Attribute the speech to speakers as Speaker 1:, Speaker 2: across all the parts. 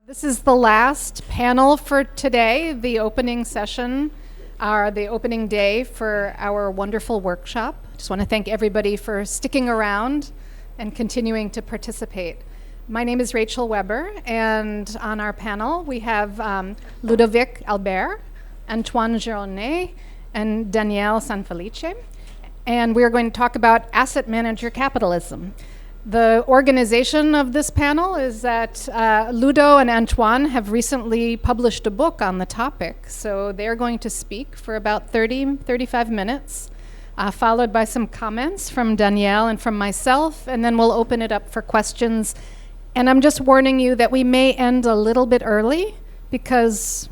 Speaker 1: This is the last panel for today, the opening session, the opening day for our wonderful workshop. Just want to thank everybody for sticking around and continuing to participate. My name is Rachel Weber, and on our panel we have Ludovic Halbert, Antoine Guironnet, and Danielle Sanfelici. And we're going to talk about asset manager capitalism. The organization of this panel is that Ludo and Antoine have recently published a book on the topic. So they're going to speak for about 35 minutes, followed by some comments from Danielle and from myself, and then we'll open it up for questions. And I'm just warning you that we may end a little bit early because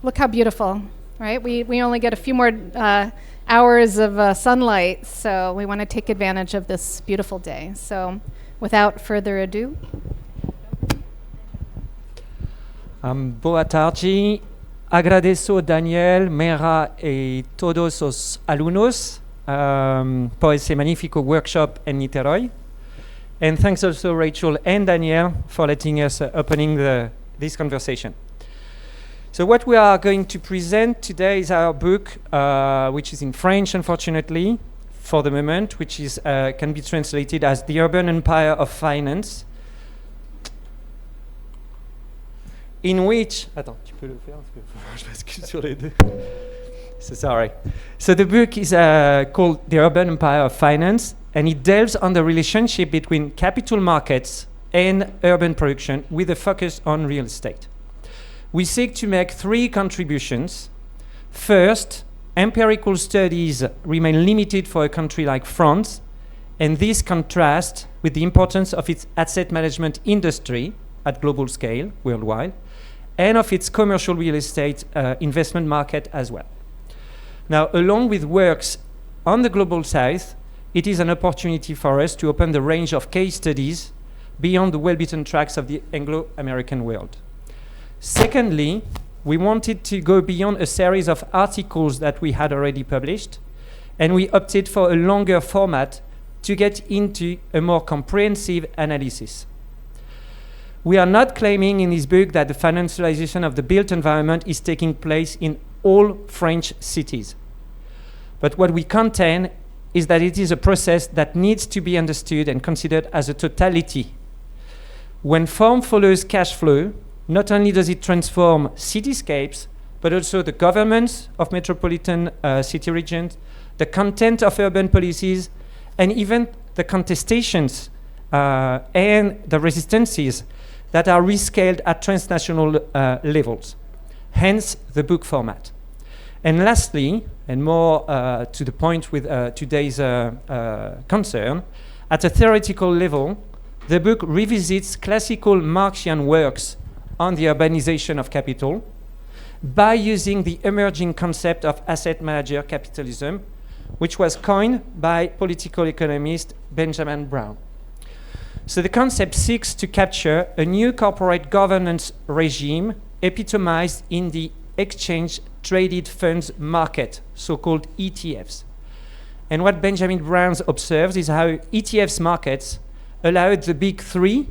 Speaker 1: look how beautiful, right? We only get a few more hours of sunlight, so we want to take advantage of this beautiful day. So without further ado.
Speaker 2: Boa tarde. Agradeço Daniel, Mera e todos os alunos por esse magnífico workshop em Niterói. And thanks also Rachel and Daniel for letting us opening this conversation. So what we are going to present today is our book, which is in French, unfortunately, for the moment, which is can be translated as The Urban Empire of Finance, in which... Attends, tu peux le faire parce que je bascule sur les deux. So sorry. So the book is called The Urban Empire of Finance, and it delves on the relationship between capital markets and urban production with a focus on real estate. We seek to make three contributions. First, empirical studies remain limited for a country like France, and this contrasts with the importance of its asset management industry at global scale, worldwide, and of its commercial real estate investment market as well. Now, along with works on the global south, it is an opportunity for us to open the range of case studies beyond the well-beaten tracks of the Anglo-American world. Secondly, we wanted to go beyond a series of articles that we had already published, and we opted for a longer format to get into a more comprehensive analysis. We are not claiming in this book that the financialization of the built environment is taking place in all French cities. But what we contend is that it is a process that needs to be understood and considered as a totality. When form follows cash flow, not only does it transform cityscapes, but also the governments of metropolitan city regions, the content of urban policies, and even the contestations and the resistances that are rescaled at transnational levels. Hence the book format. And lastly, and more to the point with today's concern, at a theoretical level, the book revisits classical Marxian works on the urbanization of capital by using the emerging concept of asset manager capitalism, which was coined by political economist Benjamin Brown. So the concept seeks to capture a new corporate governance regime epitomized in the exchange traded funds market, so-called ETFs. And what Benjamin Brown observes is how ETFs markets allowed the big three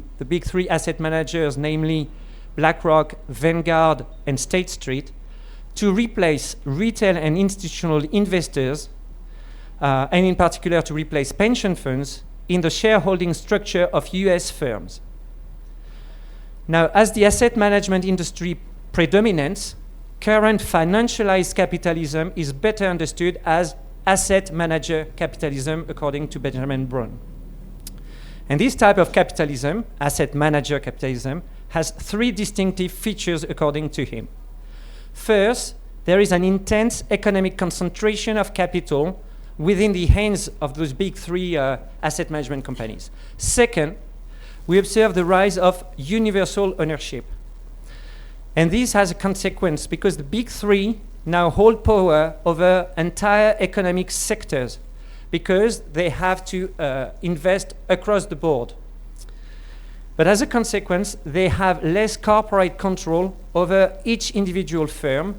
Speaker 2: asset managers, namely BlackRock, Vanguard, and State Street, to replace retail and institutional investors, and in particular to replace pension funds in the shareholding structure of US firms. Now, as the asset management industry predominates, current financialized capitalism is better understood as asset manager capitalism, according to Benjamin Brown. And this type of capitalism, asset manager capitalism, has three distinctive features according to him. First, there is an intense economic concentration of capital within the hands of those big three asset management companies. Second, we observe the rise of universal ownership. And this has a consequence because the big three now hold power over entire economic sectors because they have to invest across the board. But as a consequence, they have less corporate control over each individual firm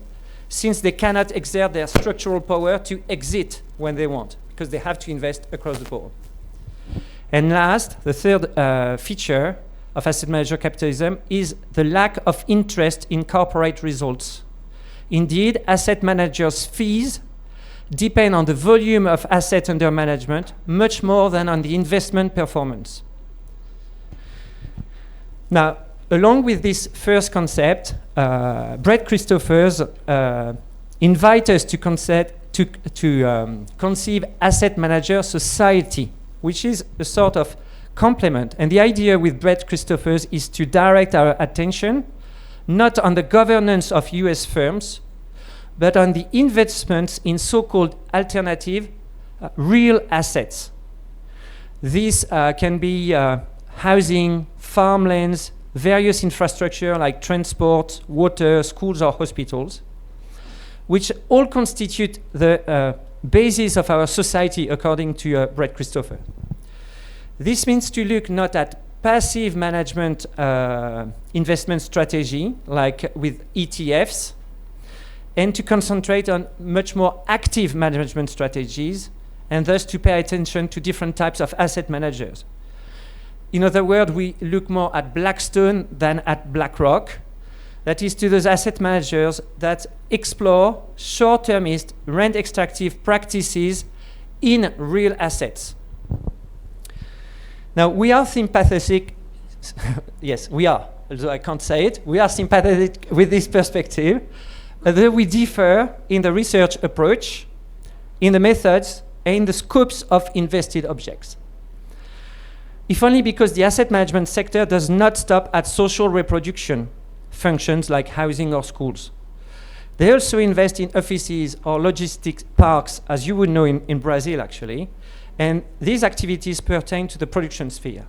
Speaker 2: since they cannot exert their structural power to exit when they want because they have to invest across the board. And last, the third feature, of asset manager capitalism is the lack of interest in corporate results. Indeed, asset managers' fees depend on the volume of assets under management much more than on the investment performance. Now, along with this first concept, Brett Christophers invite us to conceive asset manager society, which is a sort of complement. And the idea with Brett Christophers is to direct our attention not on the governance of US firms, but on the investments in so-called alternative real assets. These can be housing, farmlands, various infrastructure like transport, water, schools or hospitals, which all constitute the basis of our society according to Brett Christopher. This means to look not at passive management investment strategy like with ETFs, and to concentrate on much more active management strategies, and thus to pay attention to different types of asset managers. In other words, we look more at Blackstone than at BlackRock. That is, to those asset managers that explore short-termist, rent-extractive practices in real assets. Now, we are sympathetic, yes, we are, although I can't say it, we are sympathetic with this perspective, although we differ in the research approach, in the methods, and in the scopes of invested objects. If only because the asset management sector does not stop at social reproduction functions like housing or schools. They also invest in offices or logistics parks, as you would know in Brazil actually, and these activities pertain to the production sphere.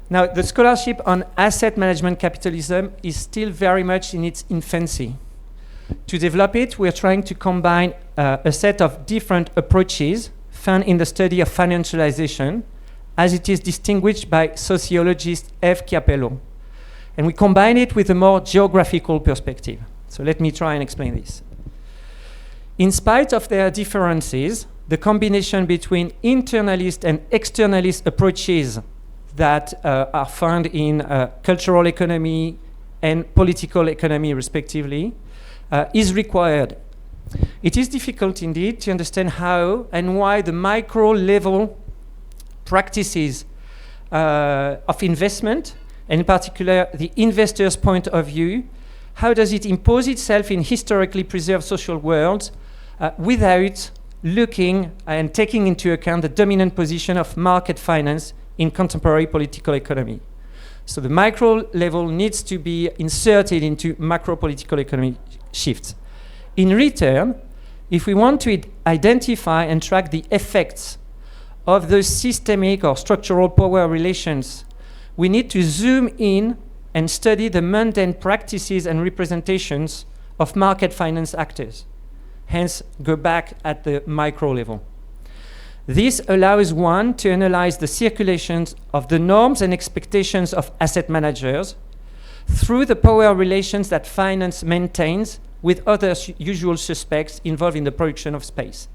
Speaker 2: Now, the scholarship on asset management capitalism is still very much in its infancy. To develop it, we're trying to combine a set of different approaches found in the study of financialization, as it is distinguished by sociologist F. Chiapello. And we combine it with a more geographical perspective. So let me try and explain this. In spite of their differences, the combination between internalist and externalist approaches that are found in cultural economy and political economy, respectively, is required. It is difficult, indeed, to understand how and why the micro-level practices of investment, and in particular the investor's point of view, how does it impose itself in historically preserved social worlds without looking and taking into account the dominant position of market finance in contemporary political economy. So the micro level needs to be inserted into macro political economy shifts. In return, if we want to identify and track the effects of those systemic or structural power relations, we need to zoom in and study the mundane practices and representations of market finance actors. Hence, go back at the micro level. This allows one to analyze the circulations of the norms and expectations of asset managers through the power relations that finance maintains with other usual suspects involved in the production of space.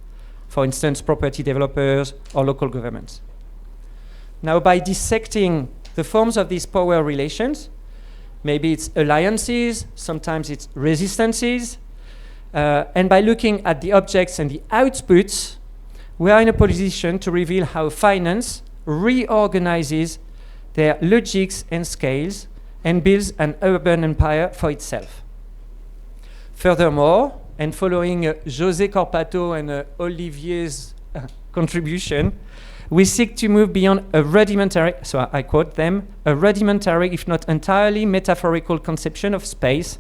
Speaker 2: For instance, property developers or local governments. Now, by dissecting the forms of these power relations, maybe it's alliances, sometimes it's resistances, and by looking at the objects and the outputs, we are in a position to reveal how finance reorganizes their logics and scales and builds an urban empire for itself. Furthermore, and following José Corpato and Olivier's contribution, we seek to move beyond a rudimentary, so I quote them, a rudimentary, if not entirely metaphorical conception of space,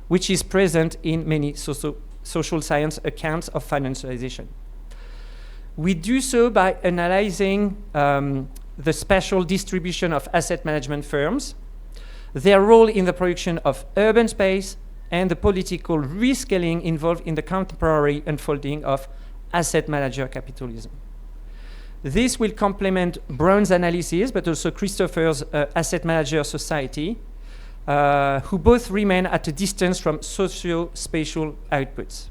Speaker 2: which is present in many social science accounts of financialization. We do so by analyzing the spatial distribution of asset management firms, their role in the production of urban space, and the political rescaling involved in the contemporary unfolding of asset manager capitalism. This will complement Brown's analysis, but also Christopher's asset manager society, who both remain at a distance from socio-spatial outputs.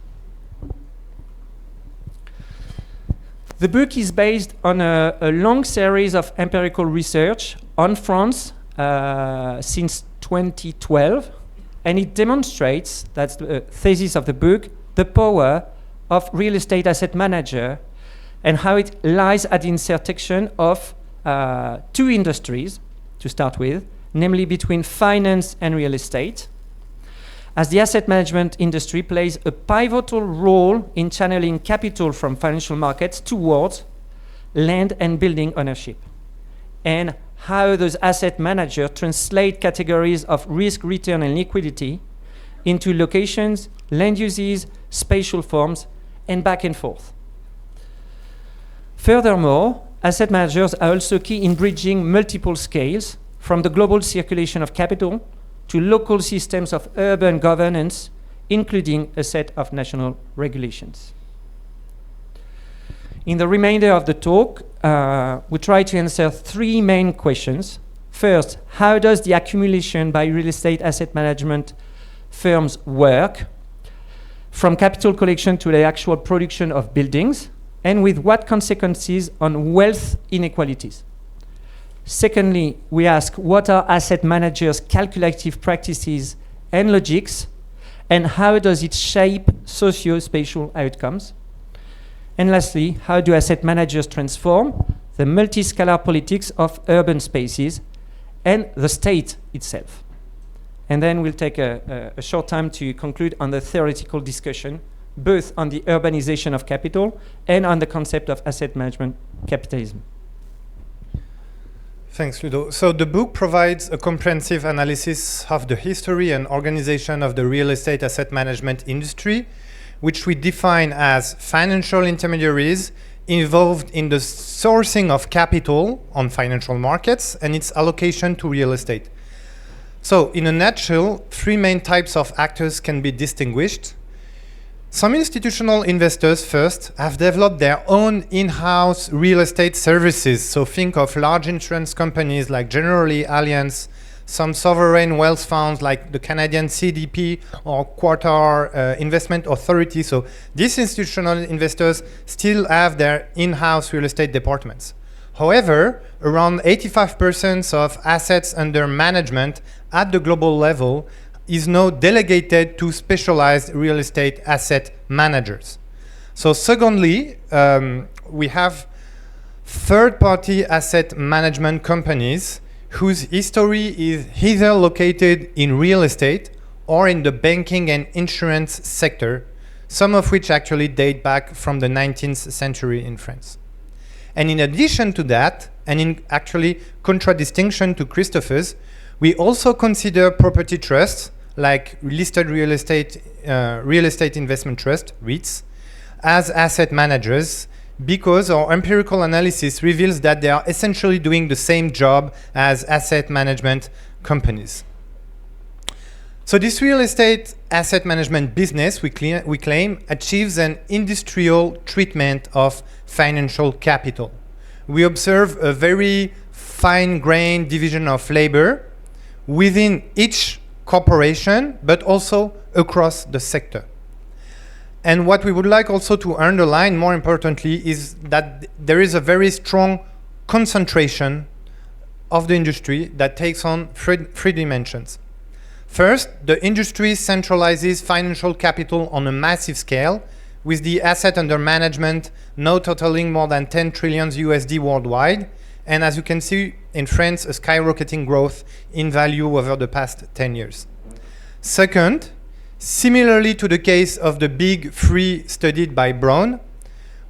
Speaker 2: The book is based on a long series of empirical research on France since 2012, and it demonstrates, that's the thesis of the book, the power of real estate asset manager and how it lies at the intersection of two industries, to start with, namely between finance and real estate, as the asset management industry plays a pivotal role in channeling capital from financial markets towards land and building ownership, and how those asset managers translate categories of risk, return, and liquidity into locations, land uses, spatial forms, and back and forth. Furthermore, asset managers are also key in bridging multiple scales, from the global circulation of capital to local systems of urban governance, including a set of national regulations. In the remainder of the talk, we try to answer three main questions. First, how does the accumulation by real estate asset management firms work, from capital collection to the actual production of buildings, and with what consequences on wealth inequalities? Secondly, we ask what are asset managers' calculative practices and logics, and how does it shape socio-spatial outcomes? And lastly, how do asset managers transform the multiscalar politics of urban spaces and the state itself? And then we'll take a short time to conclude on the theoretical discussion, both on the urbanization of capital and on the concept of asset management capitalism.
Speaker 3: Thanks, Ludo. So the book provides a comprehensive analysis of the history and organization of the real estate asset management industry, which we define as financial intermediaries involved in the sourcing of capital on financial markets and its allocation to real estate. So in a nutshell, three main types of actors can be distinguished. Some institutional investors first have developed their own in-house real estate services. So think of large insurance companies like Generali, Allianz, some sovereign wealth funds like the Canadian CDP or Qatar Investment Authority. So these institutional investors still have their in-house real estate departments. However, around 85% of assets under management at the global level is now delegated to specialized real estate asset managers. So secondly, we have third-party asset management companies whose history is either located in real estate or in the banking and insurance sector, some of which actually date back from the 19th century in France. And in addition to that, and in actually contradistinction to Christopher's, we also consider property trusts like listed real estate investment trust, REITs, as asset managers, because our empirical analysis reveals that they are essentially doing the same job as asset management companies. So this real estate asset management business, we claim, achieves an industrial treatment of financial capital. We observe a very fine-grained division of labor within each corporation, but also across the sector. And what we would like also to underline, more importantly, is that there is a very strong concentration of the industry that takes on three dimensions. First, the industry centralizes financial capital on a massive scale, with the asset under management now totaling more than 10 trillion USD worldwide, and as you can see in France, a skyrocketing growth in value over the past 10 years. Second, similarly to the case of the big three studied by Brown,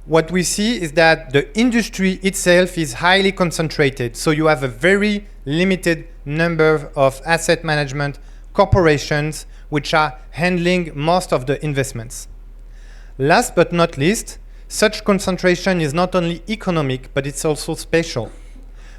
Speaker 3: what we see is that the industry itself is highly concentrated. So you have a very limited number of asset management corporations which are handling most of the investments. Last but not least, such concentration is not only economic, but it's also spatial.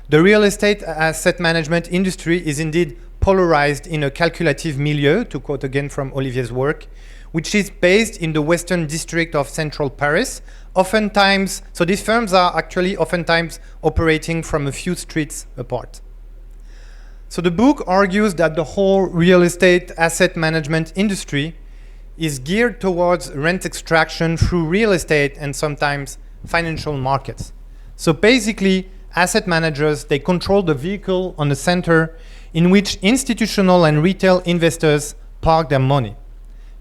Speaker 3: The real estate asset management industry is indeed polarized in a calculative milieu, to quote again from Olivier's work, which is based in the western district of central Paris. Oftentimes, so these firms are actually oftentimes operating from a few streets apart. So the book argues that the whole real estate asset management industry is geared towards rent extraction through real estate and sometimes financial markets. So basically, asset managers, they control the vehicle on the center in which institutional and retail investors park their money.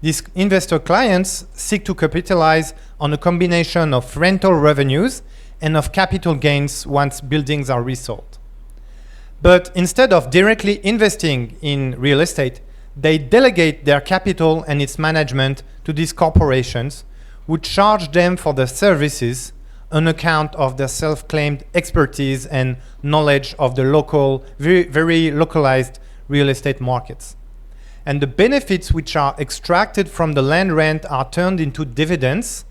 Speaker 3: These investor clients seek to capitalize on a combination of rental revenues and of capital gains once buildings are resold. But instead of directly investing in real estate, they delegate their capital and its management to these corporations, who charge them for their services on account of their self-claimed expertise and knowledge of the local, very localized real estate markets. And the benefits which are extracted from the land rent are turned into dividends,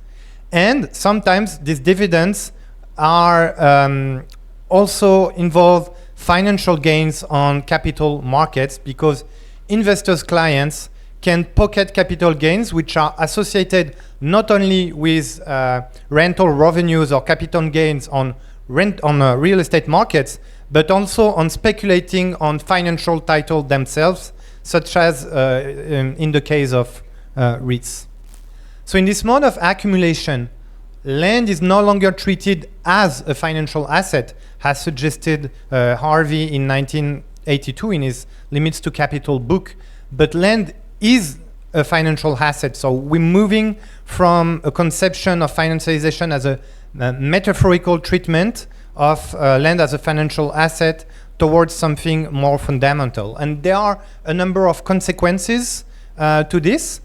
Speaker 3: and sometimes these dividends are also involve financial gains on capital markets, because investors' clients can pocket capital gains which are associated not only with rental revenues or capital gains on real estate markets, but also on speculating on financial title themselves, such as in the case of REITs. So in this mode of accumulation, land is no longer treated as a financial asset, as suggested Harvey in 1982 in his Limits to Capital book, but land is a financial asset. So we're moving from a conception of financialization as a metaphorical treatment of land as a financial asset towards something more fundamental. And there are a number of consequences to this.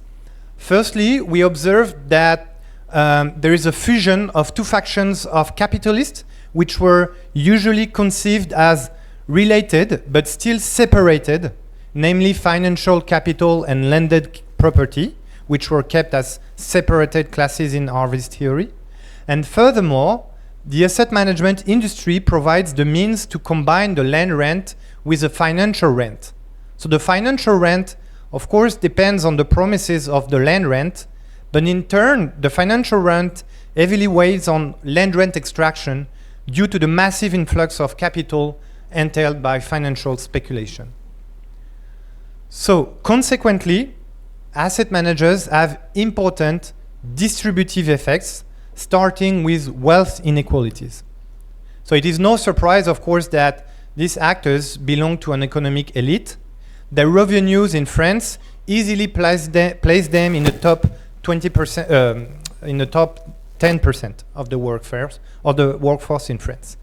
Speaker 3: Firstly, we observed that there is a fusion of two factions of capitalists, which were usually conceived as related but still separated, namely financial capital and landed property, which were kept as separated classes in Harvey's theory. And furthermore, the asset management industry provides the means to combine the land rent with the financial rent. So the financial rent, of course, depends on the promises of the land rent, but in turn, the financial rent heavily weighs on land rent extraction due to the massive influx of capital entailed by financial speculation. So consequently, asset managers have important distributive effects, starting with wealth inequalities. So it is no surprise, of course, that these actors belong to an economic elite. Their revenues in France easily place them in the top 20%, in the top 10% of the workforce in France.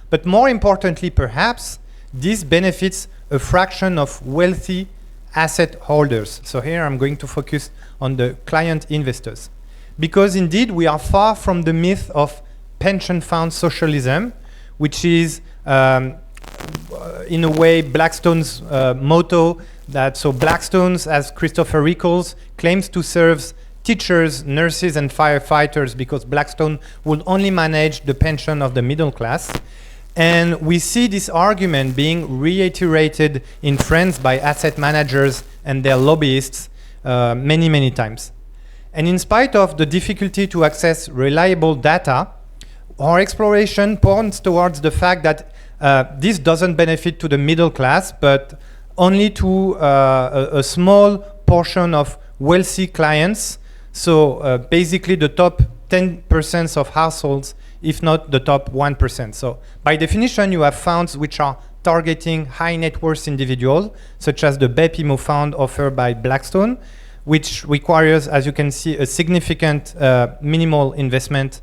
Speaker 3: But more importantly, perhaps, this benefits a fraction of wealthy asset holders. So here I'm going to focus on the client investors. Because indeed, we are far from the myth of pension fund socialism, which is, in a way, Blackstone's motto. So Blackstone, as Christopher recalls, claims to serve teachers, nurses, and firefighters, because Blackstone would only manage the pension of the middle class. And we see this argument being reiterated in France by asset managers and their lobbyists many, many times. And in spite of the difficulty to access reliable data, our exploration points towards the fact that this doesn't benefit to the middle class, but only to a small portion of wealthy clients. So basically the top 10% of households, if not the top 1%. So by definition, you have funds which are targeting high net worth individuals, such as the BEPIMO fund offered by Blackstone, which requires, as you can see, a significant minimal investment.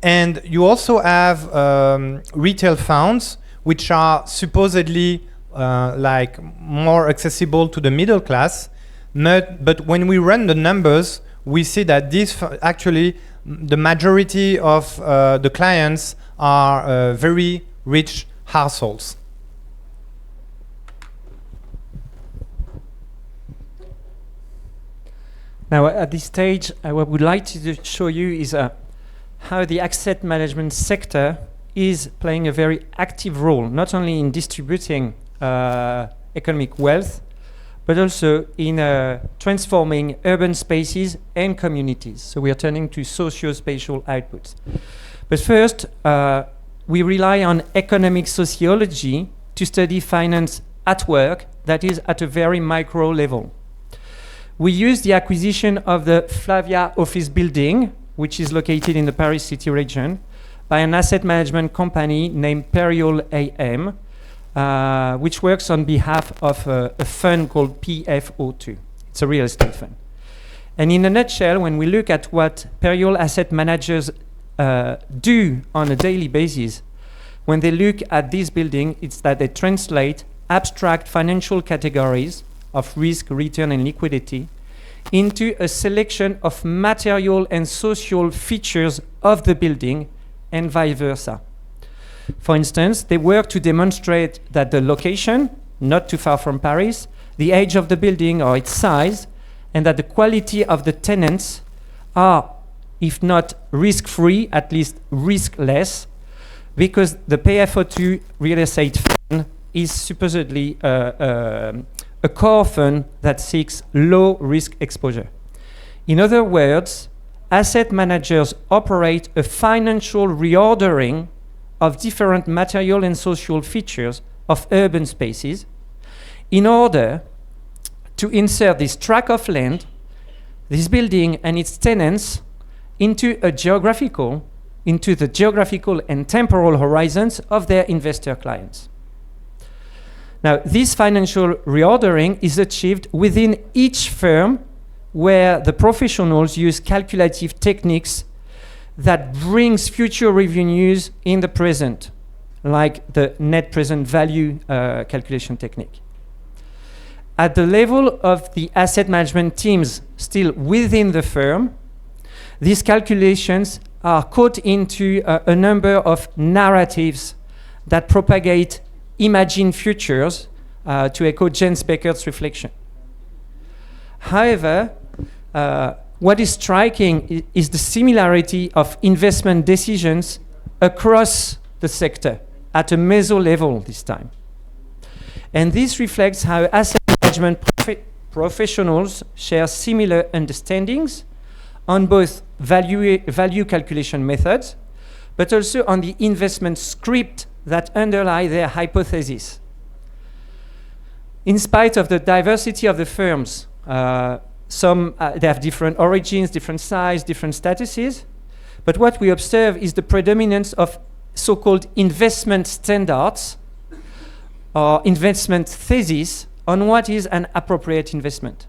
Speaker 3: And you also have retail funds, which are supposedly like more accessible to the middle class. But when we run the numbers, we see that these actually, the majority of the clients are very rich households.
Speaker 2: Now, at this stage, what we would like to show you is how the asset management sector is playing a very active role, not only in distributing economic wealth, but also in transforming urban spaces and communities. So we are turning to socio-spatial outputs. But first, we rely on economic sociology to study finance at work, that is at a very micro level. We use the acquisition of the Flavia office building, which is located in the Paris city region, by an asset management company named Periol AM, which works on behalf of a fund called PFO2. It's a real estate fund. And in a nutshell, when we look at what Periol asset managers do on a daily basis, when they look at this building, it's that they translate abstract financial categories of risk, return, and liquidity into a selection of material and social features of the building and vice versa. For instance, they work to demonstrate that the location, not too far from Paris, the age of the building or its size, and that the quality of the tenants are, if not risk-free, at least risk-less, because the PFO2 real estate fund is supposedly a core fund that seeks low risk exposure. In other words, asset managers operate a financial reordering of different material and social features of urban spaces in order to insert this tract of land, this building and its tenants into the geographical and temporal horizons of their investor clients. Now, this financial reordering is achieved within each firm where the professionals use calculative techniques that brings future revenues in the present, like the net present value calculation technique. At the level of the asset management teams still within the firm, these calculations are caught into a number of narratives that propagate imagined futures to echo Jens Becker's reflection. However, what is striking is the similarity of investment decisions across the sector at a meso level this time. And this reflects how asset management professionals share similar understandings on both value calculation methods, but also on the investment script that underlie their hypothesis. In spite of the diversity of the firms, they have different origins, different size, different statuses, but what we observe is the predominance of so-called investment standards or investment theses on what is an appropriate investment.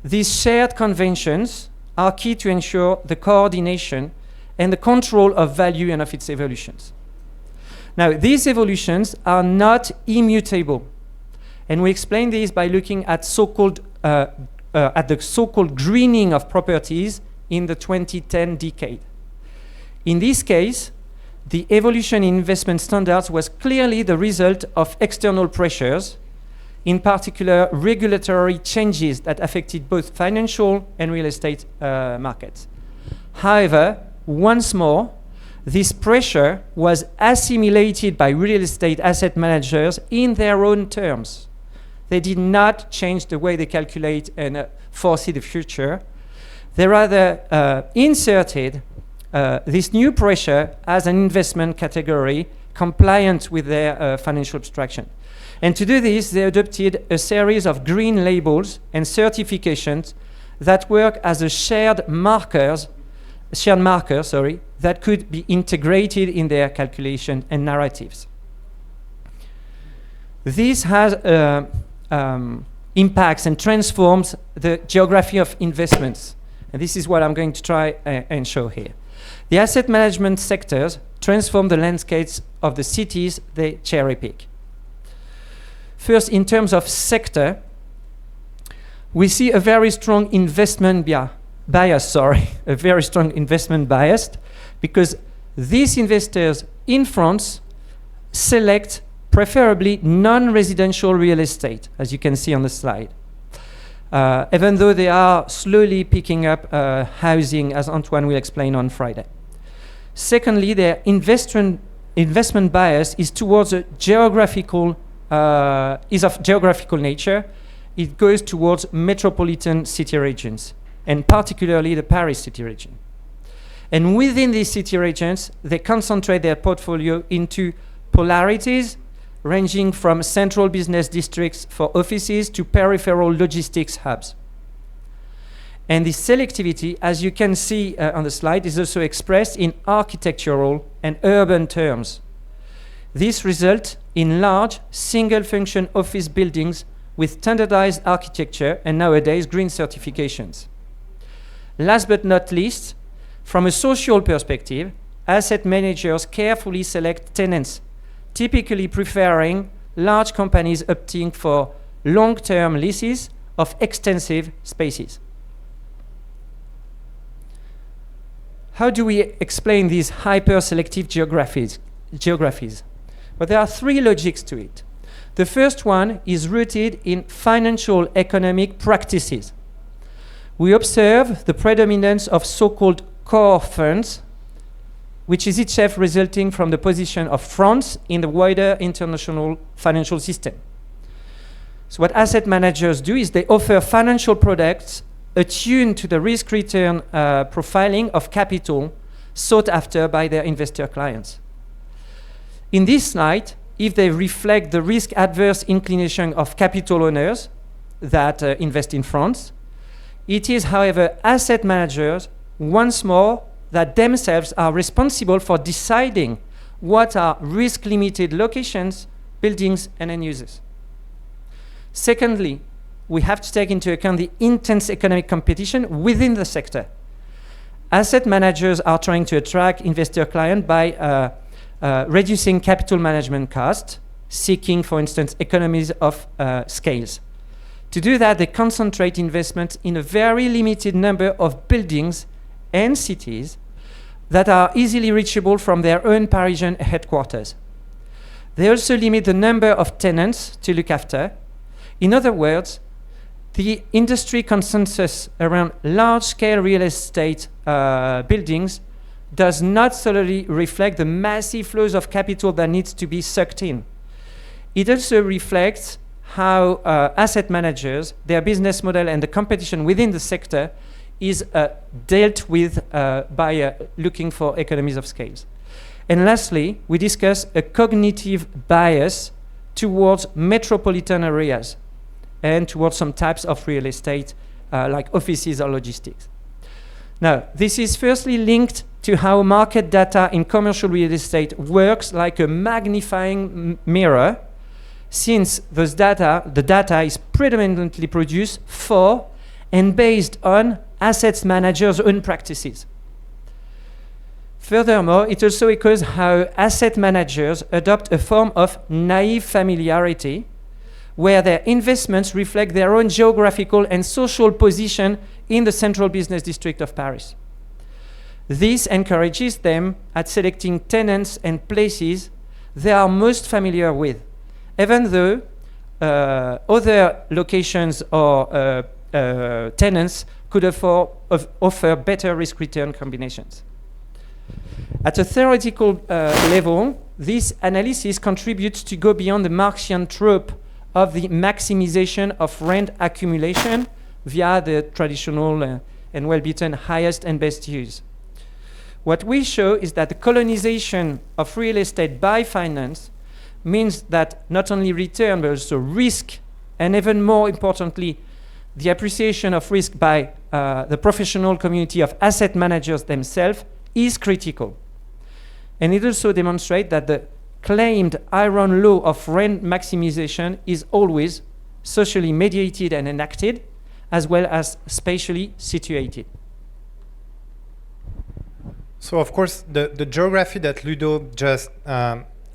Speaker 2: These shared conventions are key to ensure the coordination and the control of value and of its evolutions. Now, these evolutions are not immutable, and we explain this by looking at the so-called greening of properties in the 2010 decade. In this case, the evolution in investment standards was clearly the result of external pressures, in particular regulatory changes that affected both financial and real estate markets. However, once more, this pressure was assimilated by real estate asset managers in their own terms. They did not change the way they calculate and foresee the future. They rather inserted this new pressure as an investment category compliant with their financial abstraction. And to do this, they adopted a series of green labels and certifications that work as a shared marker, that could be integrated in their calculation and narratives. This has impacts and transforms the geography of investments. And this is what I'm going to try and show here. The asset management sectors transform the landscapes of the cities they cherry pick. First, in terms of sector, we see a very strong investment bias, because these investors in France select preferably non-residential real estate, as you can see on the slide. Even though they are slowly picking up housing, as Antoine will explain on Friday. Secondly, their investment bias is towards a geographical nature. It goes towards metropolitan city regions, and particularly the Paris city region. And within these city regions, they concentrate their portfolio into polarities ranging from central business districts for offices to peripheral logistics hubs. And this selectivity, as you can see on the slide, is also expressed in architectural and urban terms. This results in large single-function office buildings with standardized architecture and nowadays green certifications. Last but not least, from a social perspective, asset managers carefully select tenants, typically preferring large companies opting for long-term leases of extensive spaces. How do we explain these hyper-selective geographies? Well, there are three logics to it. The first one is rooted in financial economic practices. We observe the predominance of so-called core funds, which is itself resulting from the position of France in the wider international financial system. So what asset managers do is they offer financial products attuned to the risk-return profiling of capital sought after by their investor clients. In this slide, if they reflect the risk-adverse inclination of capital owners that invest in France, it is, however, asset managers, once more, that themselves are responsible for deciding what are risk-limited locations, buildings, and end users. Secondly, we have to take into account the intense economic competition within the sector. Asset managers are trying to attract investor clients by reducing capital management costs, seeking, for instance, economies of scales. To do that, they concentrate investment in a very limited number of buildings and cities that are easily reachable from their own Parisian headquarters. They also limit the number of tenants to look after. In other words, the industry consensus around large-scale real estate buildings does not solely reflect the massive flows of capital that needs to be sucked in. It also reflects how asset managers, their business model, and the competition within the sector is dealt with by looking for economies of scale. And lastly, we discuss a cognitive bias towards metropolitan areas and towards some types of real estate like offices or logistics. Now, this is firstly linked to how market data in commercial real estate works like a magnifying mirror, since the data is predominantly produced for and based on asset managers' own practices. Furthermore, it also echoes how asset managers adopt a form of naive familiarity, where their investments reflect their own geographical and social position in the central business district of Paris. This encourages them at selecting tenants and places they are most familiar with, even though other locations or tenants could offer better risk-return combinations. At a theoretical level, this analysis contributes to go beyond the Marxian trope of the maximization of rent accumulation via the traditional and well-beaten highest and best use. What we show is that the colonization of real estate by finance means that not only return, but also risk, and even more importantly, the appreciation of risk by the professional community of asset managers themselves is critical. And it also demonstrates that the claimed iron law of rent maximization is always socially mediated and enacted, as well as spatially situated.
Speaker 3: So, of course, the geography that Ludo just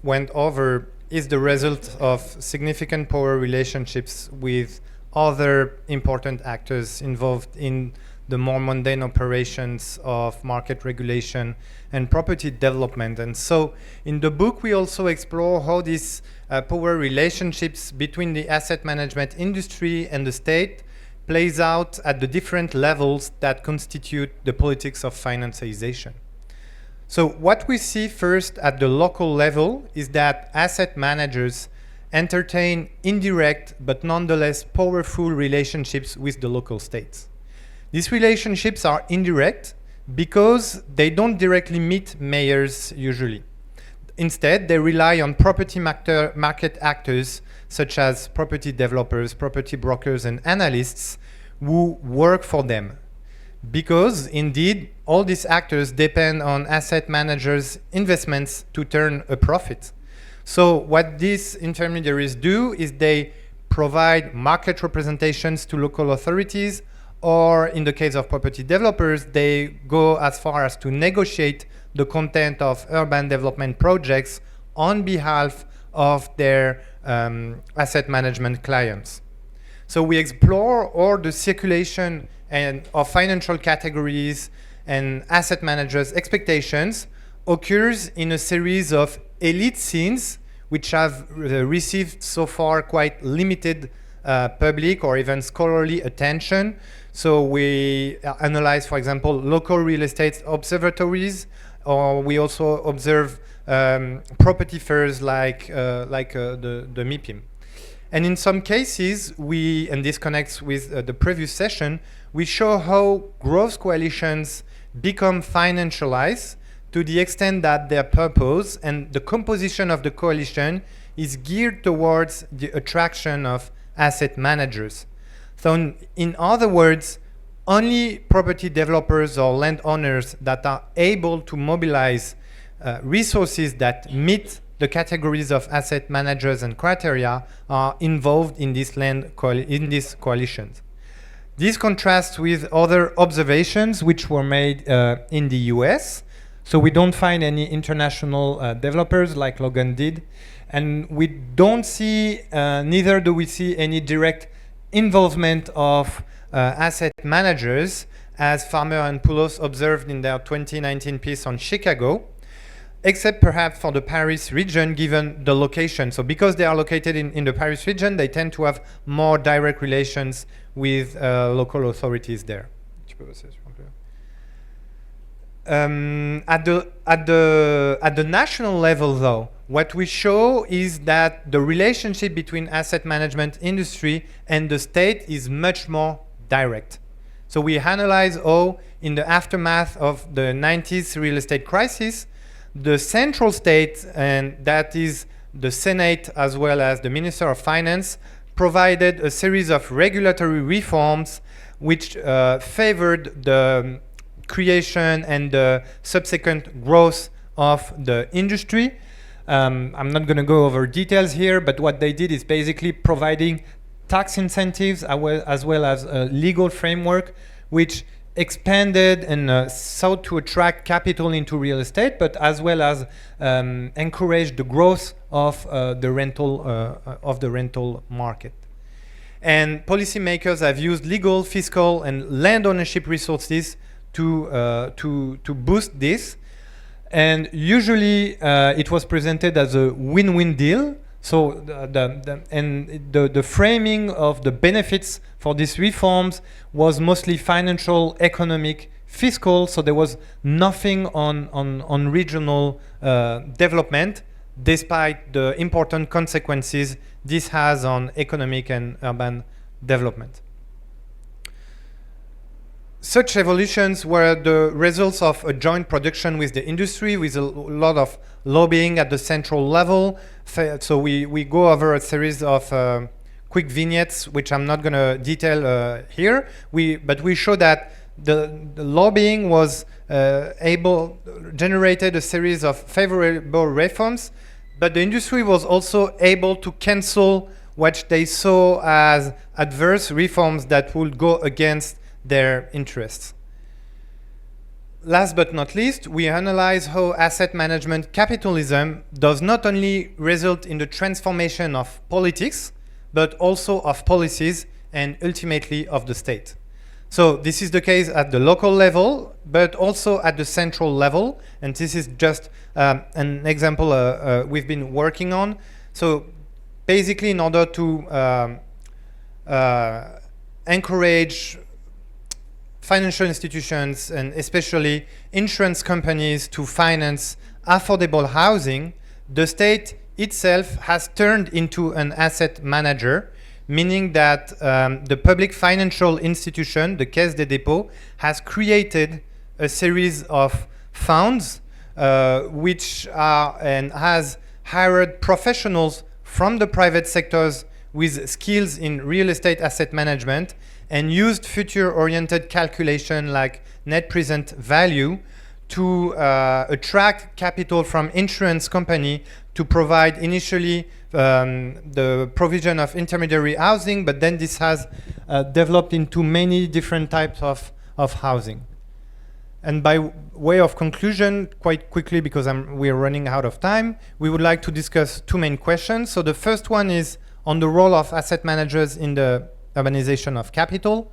Speaker 3: went over is the result of significant power relationships with other important actors involved in the more mundane operations of market regulation and property development. And so in the book, we also explore how these power relationships between the asset management industry and the state plays out at the different levels that constitute the politics of financiarization. So what we see first at the local level is that asset managers entertain indirect but nonetheless powerful relationships with the local states. These relationships are indirect because they don't directly meet mayors usually. Instead, they rely on property market actors such as property developers, property brokers, and analysts who work for them. because indeed all these actors depend on asset managers' investments to turn a profit. So what these intermediaries do is they provide market representations to local authorities, or in the case of property developers, they go as far as to negotiate the content of urban development projects on behalf of their asset management clients. So we explore all the circulation of financial categories and asset managers' expectations occurs in a series of elite scenes which have received so far quite limited public or even scholarly attention. So we analyze, for example, local real estate observatories, or we also observe property fairs like the MIPIM. And in some cases, and this connects with the previous session, we show how growth coalitions become financialized to the extent that their purpose and the composition of the coalition is geared towards the attraction of asset managers. So in other words, only property developers or landowners that are able to mobilize resources that meet the categories of asset managers and criteria are involved in these coalitions. This contrasts with other observations which were made in the US. So we don't find any international developers like Logan did. And we don't see, neither do we see any direct involvement of asset managers, as Farmer and Poulos observed in their 2019 piece on Chicago, except perhaps for the Paris region, given the location. So because they are located in the Paris region, they tend to have more direct relations with local authorities there. At the national level, though, what we show is that the relationship between asset management industry and the state is much more direct. So we analyze how, in the aftermath of the 90s real estate crisis, the central state, and that is the Senate as well as the Minister of Finance, provided a series of regulatory reforms which favored the creation and the subsequent growth of the industry. I'm not going to go over details here, but what they did is basically providing tax incentives as well as a legal framework which expanded and sought to attract capital into real estate, but as well as encourage the growth of the rental market. And policymakers have used legal, fiscal, and land ownership resources to boost this. And usually it was presented as a win-win deal. So the framing of the benefits for these reforms was mostly financial, economic, fiscal. So there was nothing on regional development, despite the important consequences this has on economic and urban development. Such evolutions were the results of a joint production with the industry, with a lot of lobbying at the central level. So we go over a series of quick vignettes, which I'm not going to detail here. But we show that the lobbying was generated a series of favorable reforms, but the industry was also able to cancel what they saw as adverse reforms that would go against their interests. Last but not least, we analyze how asset management capitalism does not only result in the transformation of politics, but also of policies and ultimately of the state. So this is the case at the local level, but also at the central level. And this is just an example we've been working on. So basically, in order to encourage financial institutions and especially insurance companies to finance affordable housing, the state itself has turned into an asset manager, meaning that the public financial institution, the Caisse des Dépôts, has created a series of funds which are and has hired professionals from the private sectors with skills in real estate asset management and used future-oriented calculation like net present value to attract capital from insurance company to provide initially the provision of intermediary housing, but then this has developed into many different types of housing. And by way of conclusion, quite quickly, because we're running out of time, we would like to discuss two main questions. So the first one is on the role of asset managers in the urbanization of capital.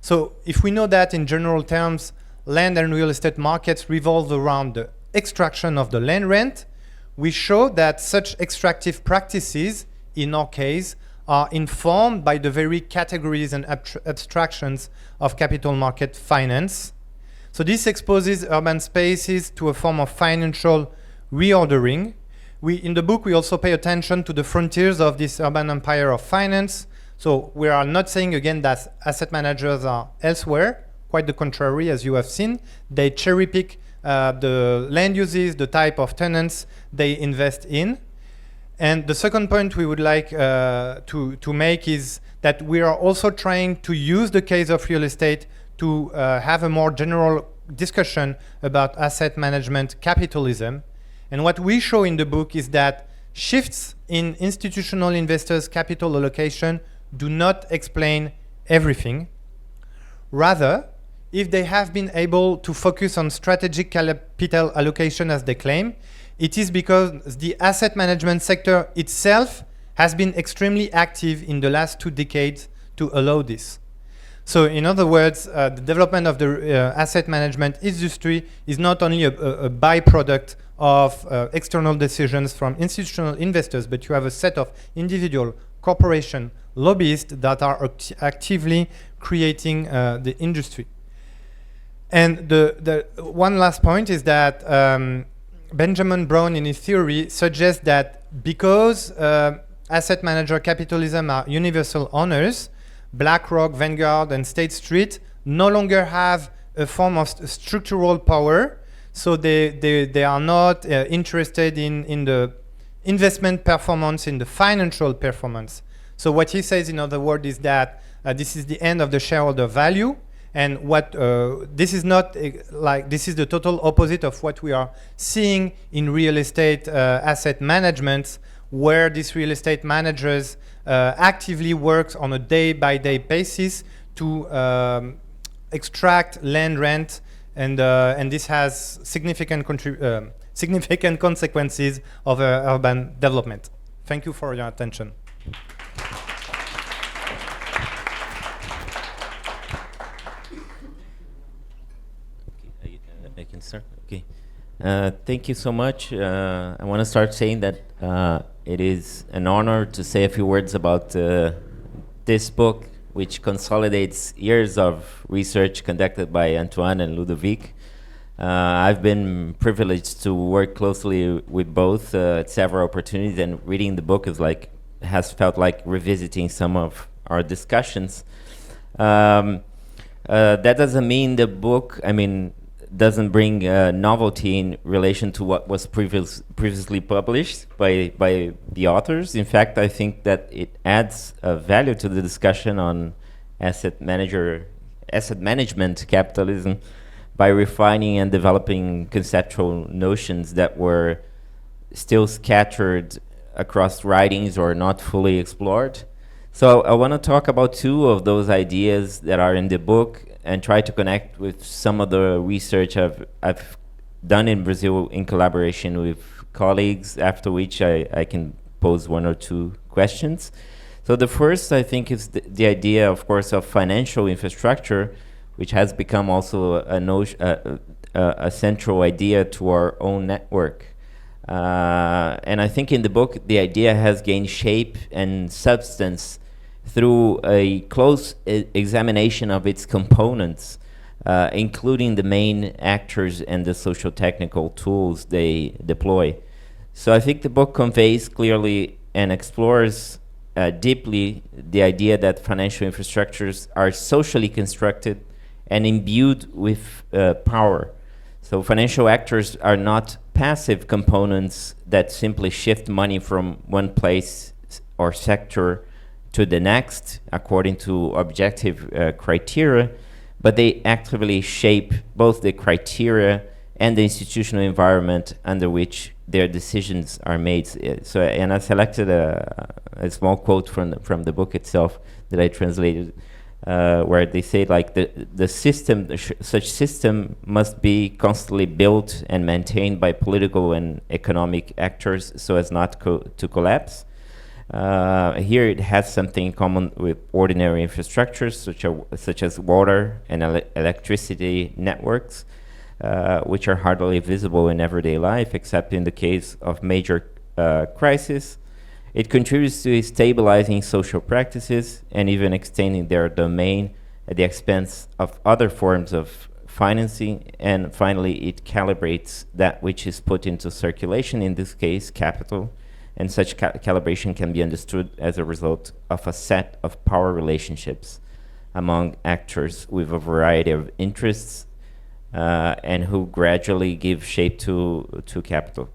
Speaker 3: So if we know that in general terms, land and real estate markets revolve around the extraction of the land rent, we show that such extractive practices, in our case, are informed by the very categories and abstractions of capital market finance. So this exposes urban spaces to a form of financial reordering. In the book, we also pay attention to the frontiers of this urban empire of finance. So we are not saying again that asset managers are elsewhere. Quite the contrary, as you have seen. They cherry pick the land uses, the type of tenants they invest in. And the second point we would like to make is that we are also trying to use the case of real estate to have a more general discussion about asset management capitalism. And what we show in the book is that shifts in institutional investors' capital allocation do not explain everything. Rather, if they have been able to focus on strategic capital allocation as they claim, it is because the asset management sector itself has been extremely active in the last 2 decades to allow this. So in other words, the development of the asset management industry is not only a byproduct of external decisions from institutional investors, but you have a set of individual corporation lobbyists that are actively creating the industry. And the one last point is that Benjamin Brown in his theory suggests that because asset manager capitalism are universal owners, BlackRock, Vanguard, and State Street no longer have a form of structural power, so they are not interested in the investment performance, in the financial performance. So what he says, in other words, is that this is the end of the shareholder value, and what this is not this is the total opposite of what we are seeing in real estate asset management, where these real estate managers actively works on a day-by-day basis to extract land rent, and this has significant consequences of urban development. Thank you for your attention.
Speaker 4: I can start. Okay. Thank you so much. I want to start saying that it is an honor to say a few words about this book, which consolidates years of research conducted by Antoine and Ludovic. I've been privileged to work closely with both at several opportunities, and reading the book has felt like revisiting some of our discussions. That doesn't mean the book, doesn't bring novelty in relation to what was previously published by the authors. In fact, I think that it adds value to the discussion on asset management capitalism by refining and developing conceptual notions that were still scattered across writings or not fully explored. So I want to talk about 2 of those ideas that are in the book and try to connect with some of the research I've done in Brazil in collaboration with colleagues, after which I can pose 1 or 2 questions. So the first, I think, is the idea, of course, of financial infrastructure, which has become also a central idea to our own network. And I think in the book, the idea has gained shape and substance through a close examination of its components, including the main actors and the social technical tools they deploy. So I think the book conveys clearly and explores deeply the idea that financial infrastructures are socially constructed and imbued with power. So financial actors are not passive components that simply shift money from one place or sector to the next according to objective criteria, but they actively shape both the criteria and the institutional environment under which their decisions are made. And I selected a small quote from the book itself that I translated, where they say, like, the system, such system must be constantly built and maintained by political and economic actors so as not to collapse. Here it has something in common with ordinary infrastructures such as water and electricity networks, which are hardly visible in everyday life except in the case of major crisis. It contributes to stabilizing social practices and even extending their domain at the expense of other forms of financing. And finally, it calibrates that which is put into circulation, in this case, capital. And such calibration can be understood as a result of a set of power relationships among actors with a variety of interests and who gradually give shape to capital.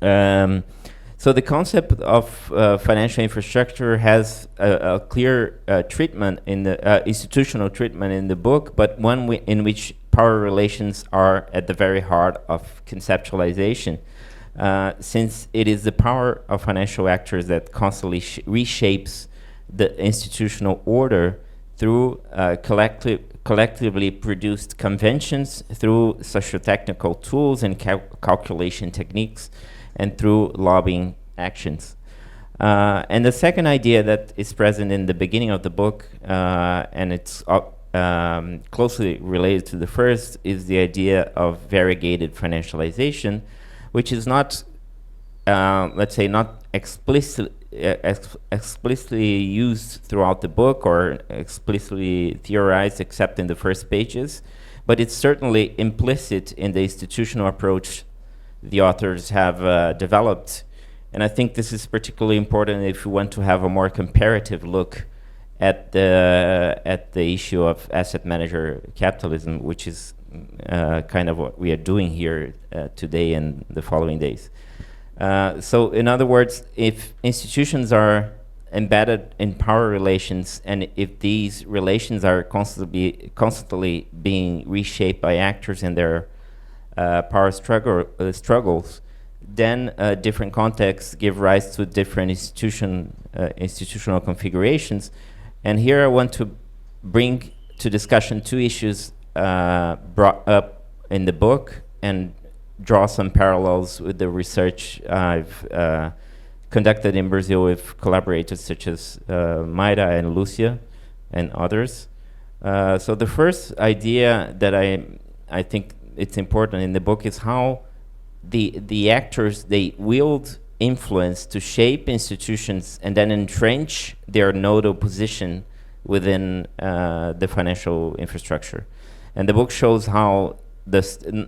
Speaker 4: So the concept of financial infrastructure has a clear treatment in the institutional treatment in the book, but one in which power relations are at the very heart of conceptualization. Since it is the power of financial actors that constantly reshapes the institutional order through collectively produced conventions, through socio-technical tools and calculation techniques, and through lobbying actions. And the second idea that is present in the beginning of the book, and it's closely related to the first, is the idea of variegated financialization, which is not, let's say, not explicitly used throughout the book or explicitly theorized except in the first pages, but it's certainly implicit in the institutional approach the authors have developed. And I think this is particularly important if you want to have a more comparative look at the issue of asset manager capitalism, which is kind of what we are doing here today and the following days. So in other words, if institutions are embedded in power relations, and if these relations are constantly being reshaped by actors in their power struggles, then different contexts give rise to different institutional configurations. And here I want to bring to discussion two issues brought up in the book and draw some parallels with the research I've conducted in Brazil with collaborators such as Mayra and Lucia and others. So the first idea that I think it's important in the book is how the actors, they wield influence to shape institutions and then entrench their nodal position within the financial infrastructure. And the book shows how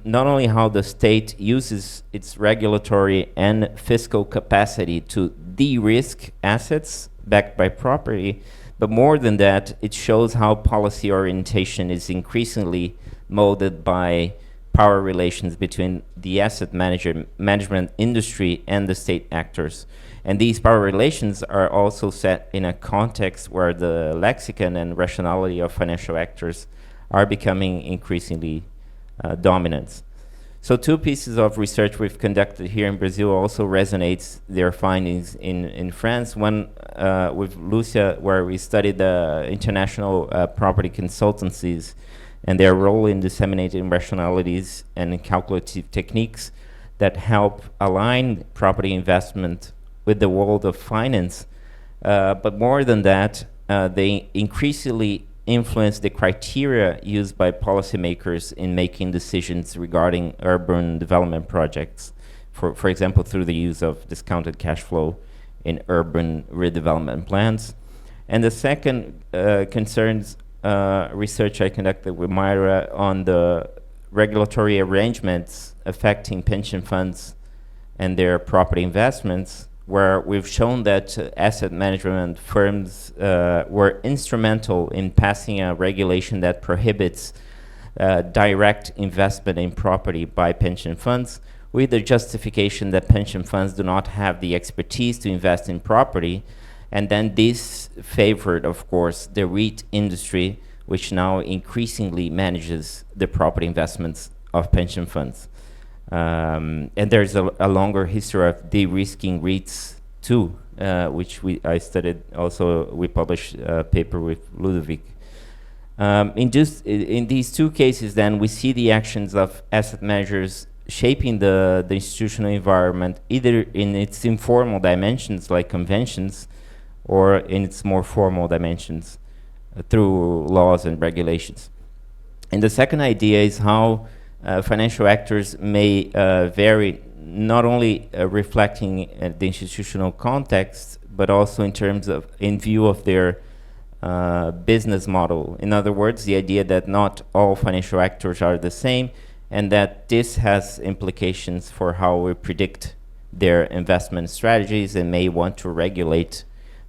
Speaker 4: not only how the state uses its regulatory and fiscal capacity to de-risk assets backed by property, but more than that, it shows how policy orientation is increasingly molded by power relations between the asset management industry and the state actors. And these power relations are also set in a context where the lexicon and rationality of financial actors are becoming increasingly dominant. So two pieces of research we've conducted here in Brazil also resonates their findings in France. One with Lucia, where we studied the international property consultancies and their role in disseminating rationalities and calculative techniques that help align property investment with the world of finance. But more than that, they increasingly influence the criteria used by policymakers in making decisions regarding urban development projects, for example, through the use of discounted cash flow in urban redevelopment plans. And the second concerns research I conducted with Mayra on the regulatory arrangements affecting pension funds and their property investments, where we've shown that asset management firms were instrumental in passing a regulation that prohibits direct investment in property by pension funds, with the justification that pension funds do not have the expertise to invest in property, And then this favored, of course, the REIT industry, which now increasingly manages the property investments of pension funds. And there's a longer history of de-risking REITs too, which I studied also. We published a paper with Ludovic. In these two cases, then, we see the actions of asset managers shaping the institutional environment, either in its informal dimensions, like conventions, or in its more formal dimensions, through laws and regulations. And the second idea is how financial actors may vary, not only reflecting the institutional context, but also in view of their business model. In other words, the idea that not all financial actors are the same, and that this has implications for how we predict their investment strategies and may want to regulate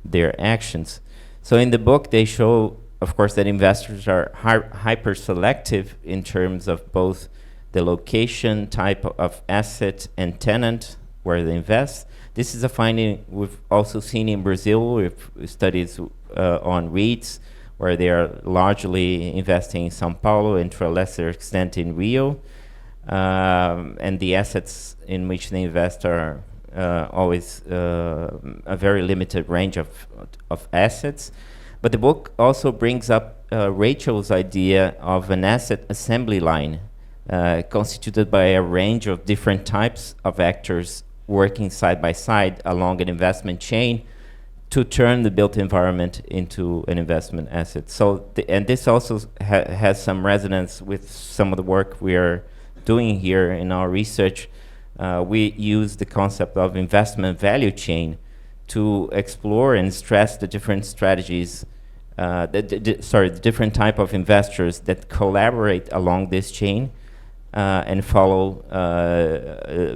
Speaker 4: their actions. So in the book, they show, of course, that investors are hyper-selective in terms of both the location, type of asset, and tenant where they invest. This is a finding we've also seen in Brazil with studies on REITs, where they are largely investing in São Paulo and to a lesser extent in Rio. And the assets in which they invest are always a very limited range of assets. But the book also brings up Rachel's idea of an asset assembly line constituted by a range of different types of actors working side by side along an investment chain to turn the built environment into an investment asset. So, and this also has some resonance with some of the work we are doing here in our research. We use the concept of investment value chain to explore and stress the different strategies, the different type of investors that collaborate along this chain and follow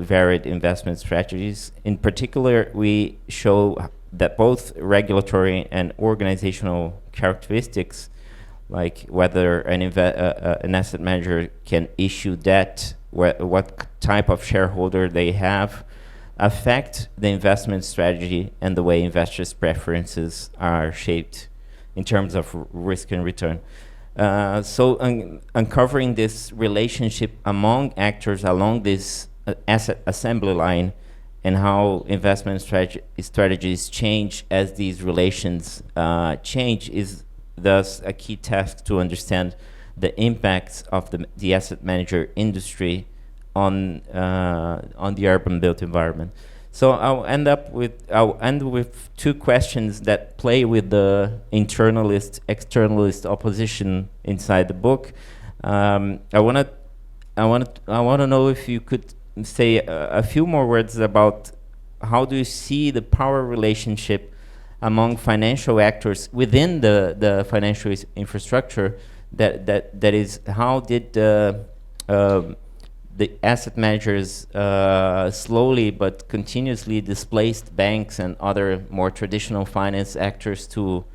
Speaker 4: varied investment strategies. In particular, we show that both regulatory and organizational characteristics, like whether an asset manager can issue debt, what type of shareholder they have, affect the investment strategy and the way investors' preferences are shaped in terms of risk and return. So uncovering this relationship among actors along this asset assembly line and how investment strategies change as these relations change is thus a key task to understand the impacts of the asset manager industry on the urban built environment. So I'll end with two questions that play with the internalist externalist opposition inside the book. I want to know if you could say a few more words about how do you see the power relationship among financial actors within the financial infrastructure. That is, how did the asset managers slowly but continuously displaced banks and other more traditional finance actors to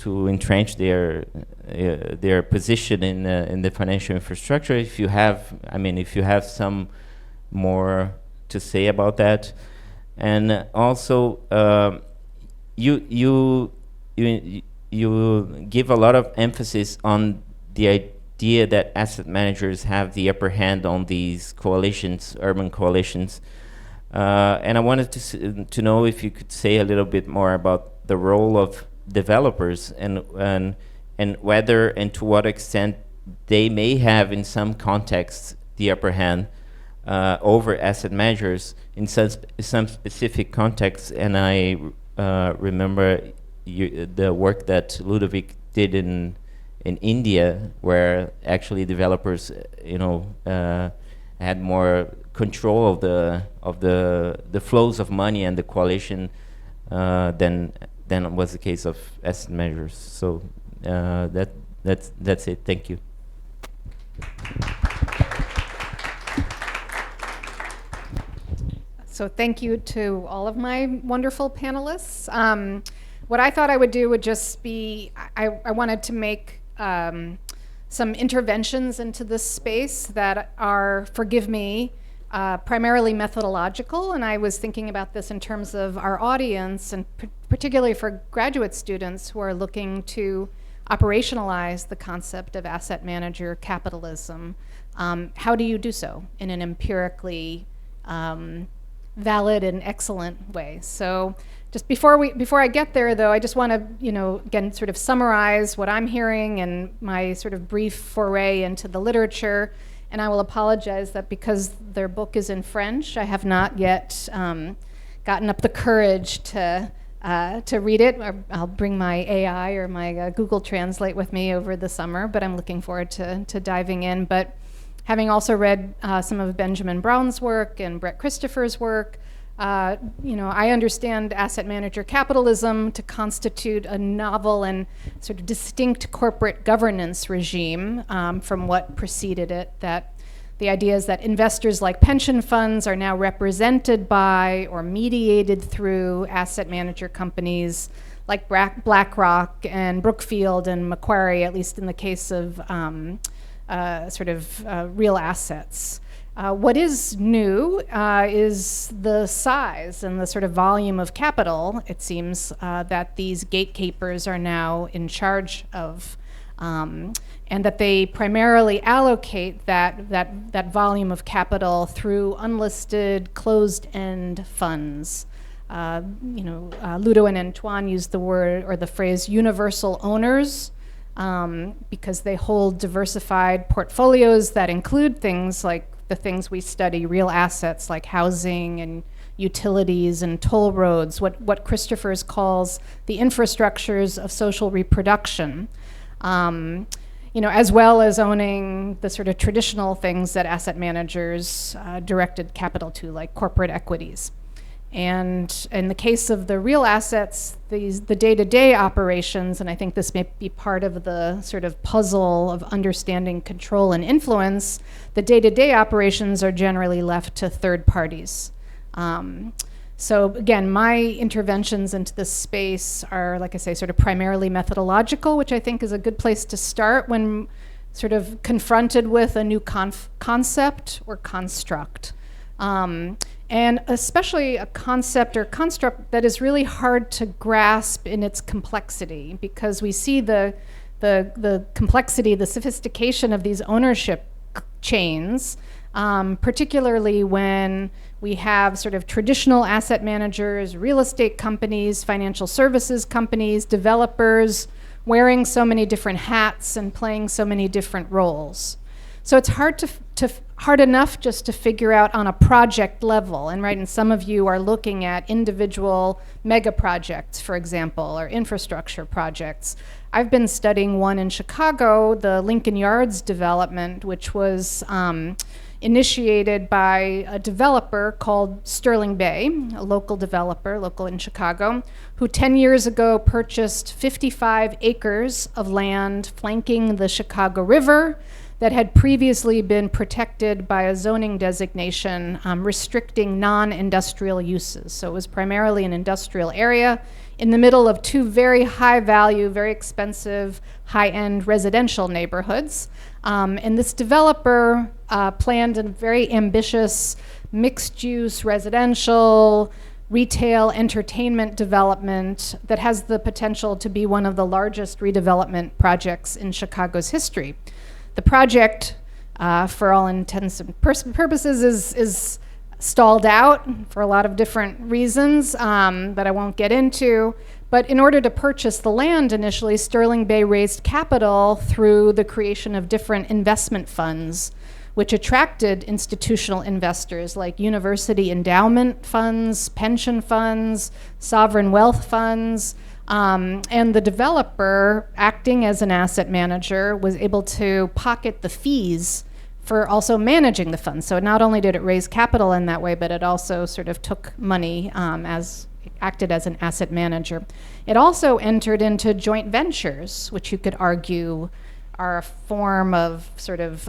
Speaker 4: entrench their position in the financial infrastructure? If you have some more to say about that, and also you give a lot of emphasis on the idea that asset managers have the upper hand on these coalitions, urban coalitions, and I wanted to know if you could say a little bit more about the role of developers and whether and to what extent they may have in some contexts the upper hand over asset managers in some specific contexts. And I remember the work that Ludovic did in India, where actually developers, had more control of the flows of money and the coalition than was the case of asset managers. So that's it. Thank you.
Speaker 1: So thank you to all of my wonderful panelists. What I thought I would do would just be, I wanted to make some interventions into this space that are, forgive me, primarily methodological, and I was thinking about this in terms of our audience, and particularly for graduate students who are looking to operationalize the concept of asset manager capitalism. How do you do so in an empirically valid and excellent way? So just before I get there, though, I just want to, again, sort of summarize what I'm hearing and my sort of brief foray into the literature. And I will apologize that because their book is in French, I have not yet gotten up the courage to read it. I'll bring my AI or my Google Translate with me over the summer, but I'm looking forward to diving in. But having also read some of Benjamin Brown's work and Brett Christopher's work, I understand asset manager capitalism to constitute a novel and sort of distinct corporate governance regime from what preceded it, that the idea is that investors like pension funds are now represented by or mediated through asset manager companies like BlackRock and Brookfield and Macquarie, at least in the case of real assets. What is new is the size and the sort of volume of capital, it seems, that these gatekeepers are now in charge of, and that they primarily allocate that volume of capital through unlisted, closed-end funds. Ludo and Antoine used the word or the phrase universal owners, because they hold diversified portfolios that include things like the things we study, real assets like housing and utilities and toll roads, what Christopher's calls the infrastructures of social reproduction, as well as owning the sort of traditional things that asset managers directed capital to, like corporate equities. And in the case of the real assets, the day-to-day operations, and I think this may be part of the sort of puzzle of understanding control and influence, the day-to-day operations are generally left to third parties. So again, my interventions into this space are, like I say, sort of primarily methodological, which I think is a good place to start when sort of confronted with a new concept or construct. And especially a concept or construct that is really hard to grasp in its complexity, because we see the complexity, the sophistication of these ownership chains, particularly when we have sort of traditional asset managers, real estate companies, financial services companies, developers, wearing so many different hats and playing so many different roles. So it's hard enough just to figure out on a project level, and some of you are looking at individual mega projects, for example, or infrastructure projects. I've been studying one in Chicago, the Lincoln Yards development, which was initiated by a developer called Sterling Bay, a local developer, local in Chicago, who 10 years ago purchased 55 acres of land flanking the Chicago River that had previously been protected by a zoning designation restricting non-industrial uses. So it was primarily an industrial area in the middle of two very high value, very expensive, high-end residential neighborhoods. And this developer planned a very ambitious mixed-use residential, retail, entertainment development that has the potential to be one of the largest redevelopment projects in Chicago's history. The project, for all intents and purposes, is stalled out for a lot of different reasons that I won't get into. But in order to purchase the land initially, Sterling Bay raised capital through the creation of different investment funds, which attracted institutional investors like university endowment funds, pension funds, sovereign wealth funds. And the developer, acting as an asset manager, was able to pocket the fees for also managing the fund. So not only did it raise capital in that way, but it also sort of took money acted as an asset manager. It also entered into joint ventures, which you could argue are a form of sort of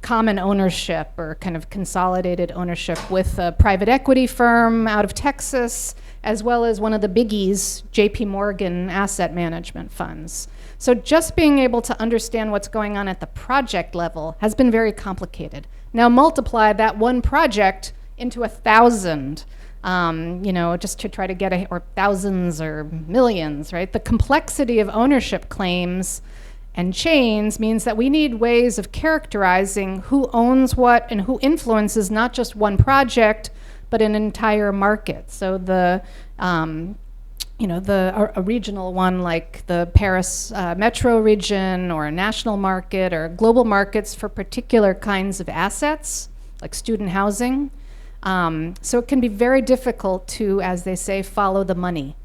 Speaker 1: common ownership or kind of consolidated ownership with a private equity firm out of Texas as well as one of the biggies, JP Morgan asset management funds. So just being able to understand what's going on at the project level has been very complicated. Now multiply that one project into 1,000, just to try to get or thousands or millions, right? The complexity of ownership claims and chains means that we need ways of characterizing who owns what and who influences not just one project, but an entire market. So a regional one like the Paris metro region, or a national market, or global markets for particular kinds of assets, like student housing. So it can be very difficult to, as they say, follow the money.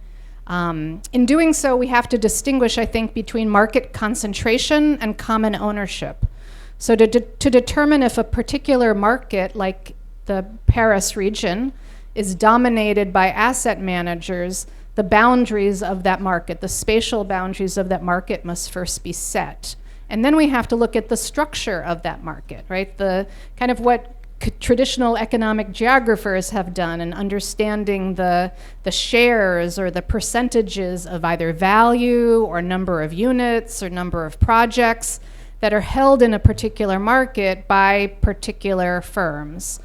Speaker 1: In doing so, we have to distinguish, I think, between market concentration and common ownership. So to determine if a particular market, like the Paris region, is dominated by asset managers, the boundaries of that market, the spatial boundaries of that market must first be set. And then we have to look at the structure of that market, right? The kind of what traditional economic geographers have done in understanding the shares or the percentages of either value or number of units or number of projects that are held in a particular market by particular firms.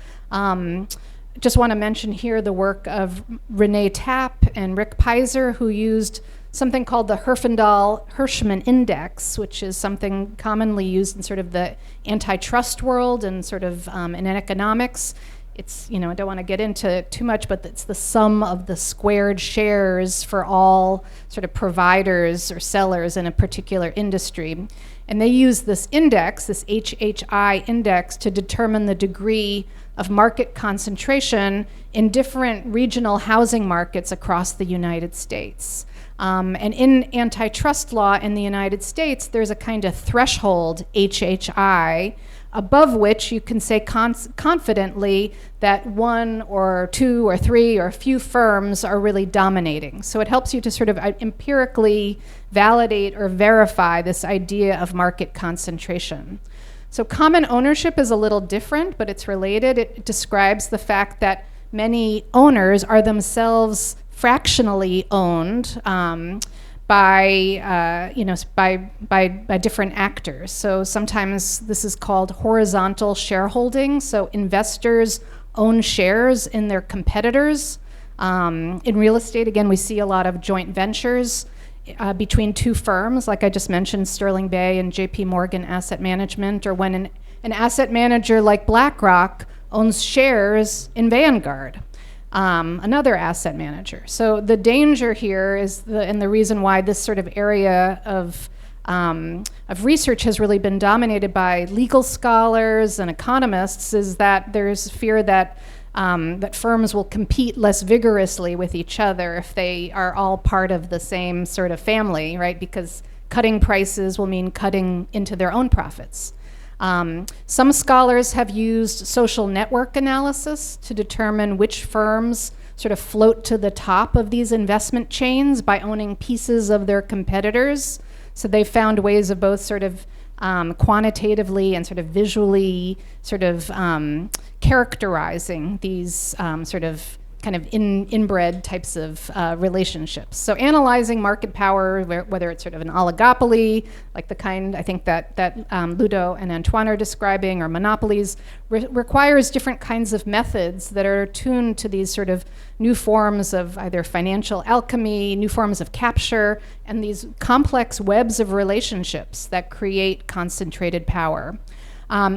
Speaker 1: Just want to mention here the work of Renee Tapp and Rick Pizer, who used something called the Herfindahl-Hirschman Index, which is something commonly used in sort of the antitrust world and sort of in economics. It's, I don't want to get into too much, but it's the sum of the squared shares for all sort of providers or sellers in a particular industry. And they use this index, this HHI index, to determine the degree of market concentration in different regional housing markets across the United States. And in antitrust law in the United States, there's a kind of threshold, HHI, above which you can say confidently that one or two or three or a few firms are really dominating. So it helps you to sort of empirically validate or verify this idea of market concentration. So common ownership is a little different, but it's related. It describes the fact that many owners are themselves fractionally owned by different actors. So sometimes this is called horizontal shareholding. So investors own shares in their competitors. In real estate, again, we see a lot of joint ventures between two firms, like I just mentioned, Sterling Bay and JP Morgan Asset Management, or when an asset manager like BlackRock owns shares in Vanguard, another asset manager. So the danger here is, and the reason why this sort of area of research has really been dominated by legal scholars and economists, is that there's fear that that firms will compete less vigorously with each other if they are all part of the same sort of family, right? Because cutting prices will mean cutting into their own profits. Some scholars have used social network analysis to determine which firms sort of float to the top of these investment chains by owning pieces of their competitors. So they found ways of both sort of quantitatively and sort of visually sort of characterizing these sort of kind of inbred types of relationships. So analyzing market power, whether it's sort of an oligopoly, like the kind I think that Ludo and Antoine are describing, or monopolies, requires different kinds of methods that are tuned to these sort of new forms of either financial alchemy, new forms of capture, and these complex webs of relationships that create concentrated power.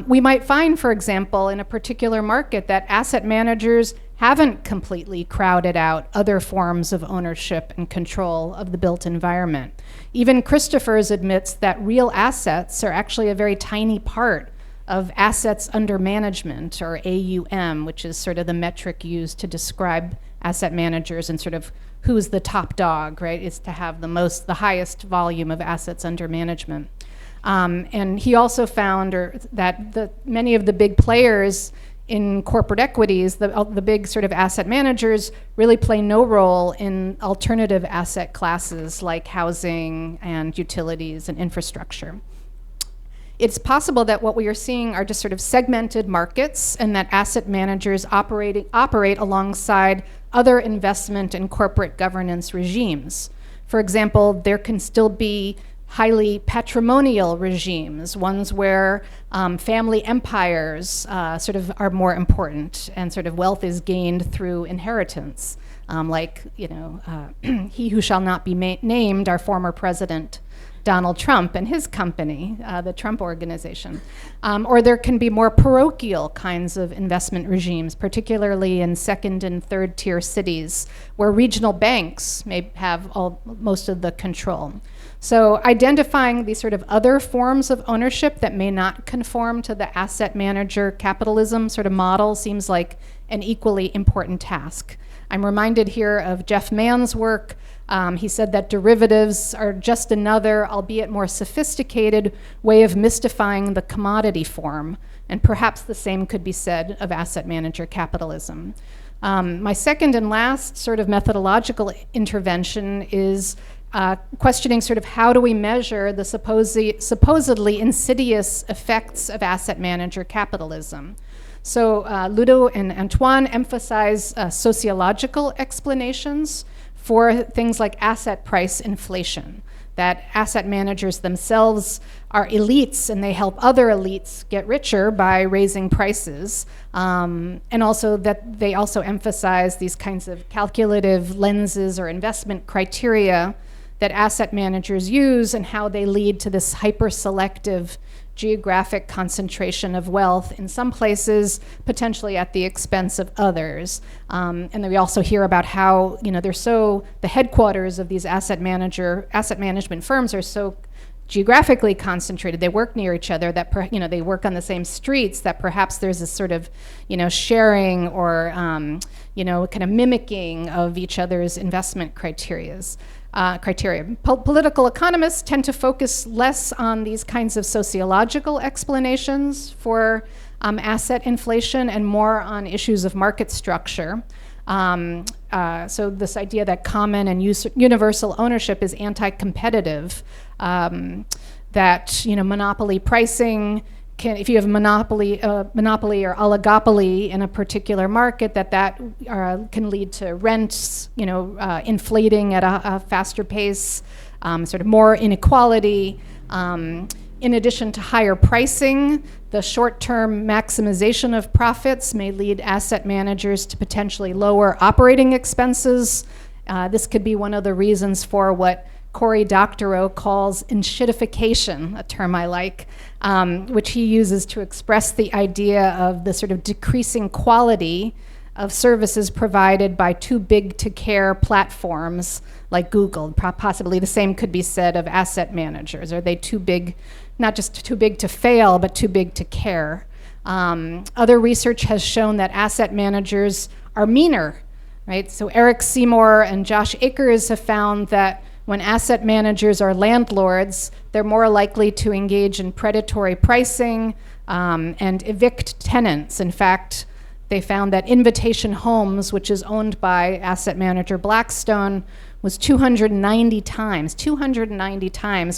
Speaker 1: We might find, for example, in a particular market that asset managers haven't completely crowded out other forms of ownership and control of the built environment. Even Christophers admits that real assets are actually a very tiny part of assets under management, or AUM, which is sort of the metric used to describe asset managers and sort of who's the top dog, right? Is to have the highest volume of assets under management. And he also found that many of the big players in corporate equities, the big sort of asset managers, really play no role in alternative asset classes like housing and utilities and infrastructure. It's possible that what we are seeing are just sort of segmented markets, and that asset managers operate alongside other investment and corporate governance regimes. For example, there can still be highly patrimonial regimes, ones where family empires sort of are more important and sort of wealth is gained through inheritance. Like, he who shall not be named, our former president, Donald Trump and his company, the Trump Organization. Or there can be more parochial kinds of investment regimes, particularly in second and third tier cities, where regional banks may have most of the control. So identifying these sort of other forms of ownership that may not conform to the asset manager capitalism sort of model seems like an equally important task. I'm reminded here of Jeff Mann's work. He said that derivatives are just another, albeit more sophisticated, way of mystifying the commodity form, and perhaps the same could be said of asset manager capitalism. My second and last sort of methodological intervention is questioning sort of how do we measure the supposedly insidious effects of asset manager capitalism. So Ludo and Antoine emphasize sociological explanations for things like asset price inflation, that asset managers themselves are elites and they help other elites get richer by raising prices, and also that they also emphasize these kinds of calculative lenses or investment criteria that asset managers use and how they lead to this hyper-selective geographic concentration of wealth in some places, potentially at the expense of others. And then we also hear about how, the headquarters of these asset management firms are so geographically concentrated. They work near each other, that they work on the same streets, that perhaps there's this sort of, sharing or, kind of mimicking of each other's investment criteria. Political economists tend to focus less on these kinds of sociological explanations for asset inflation and more on issues of market structure. So this idea that common and universal ownership is anti-competitive, that monopoly pricing if you have monopoly or oligopoly in a particular market, that can lead to rents, inflating at a faster pace, sort of more inequality. In addition to higher pricing, the short-term maximization of profits may lead asset managers to potentially lower operating expenses. This could be one of the reasons for what Cory Doctorow calls enshittification, a term I like, which he uses to express the idea of the sort of decreasing quality of services provided by too-big-to-care platforms like Google. Possibly the same could be said of asset managers. Are they too big, not just too big to fail, but too big to care? Other research has shown that asset managers are meaner, right? So Eric Seymour and Josh Akers have found that when asset managers are landlords, they're more likely to engage in predatory pricing and evict tenants. In fact, they found that Invitation Homes, which is owned by asset manager Blackstone, was 290 times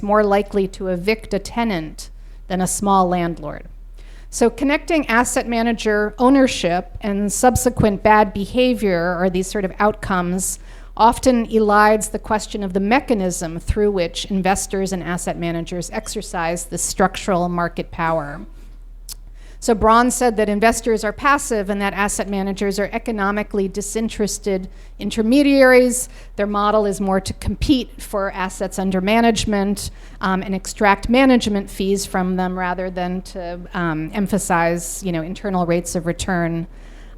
Speaker 1: more likely to evict a tenant than a small landlord. So connecting asset manager ownership and subsequent bad behavior, or these sort of outcomes, often elides the question of the mechanism through which investors and asset managers exercise this structural market power. So Braun said that investors are passive and that asset managers are economically disinterested intermediaries. Their model is more to compete for assets under management and extract management fees from them rather than to emphasize, internal rates of return.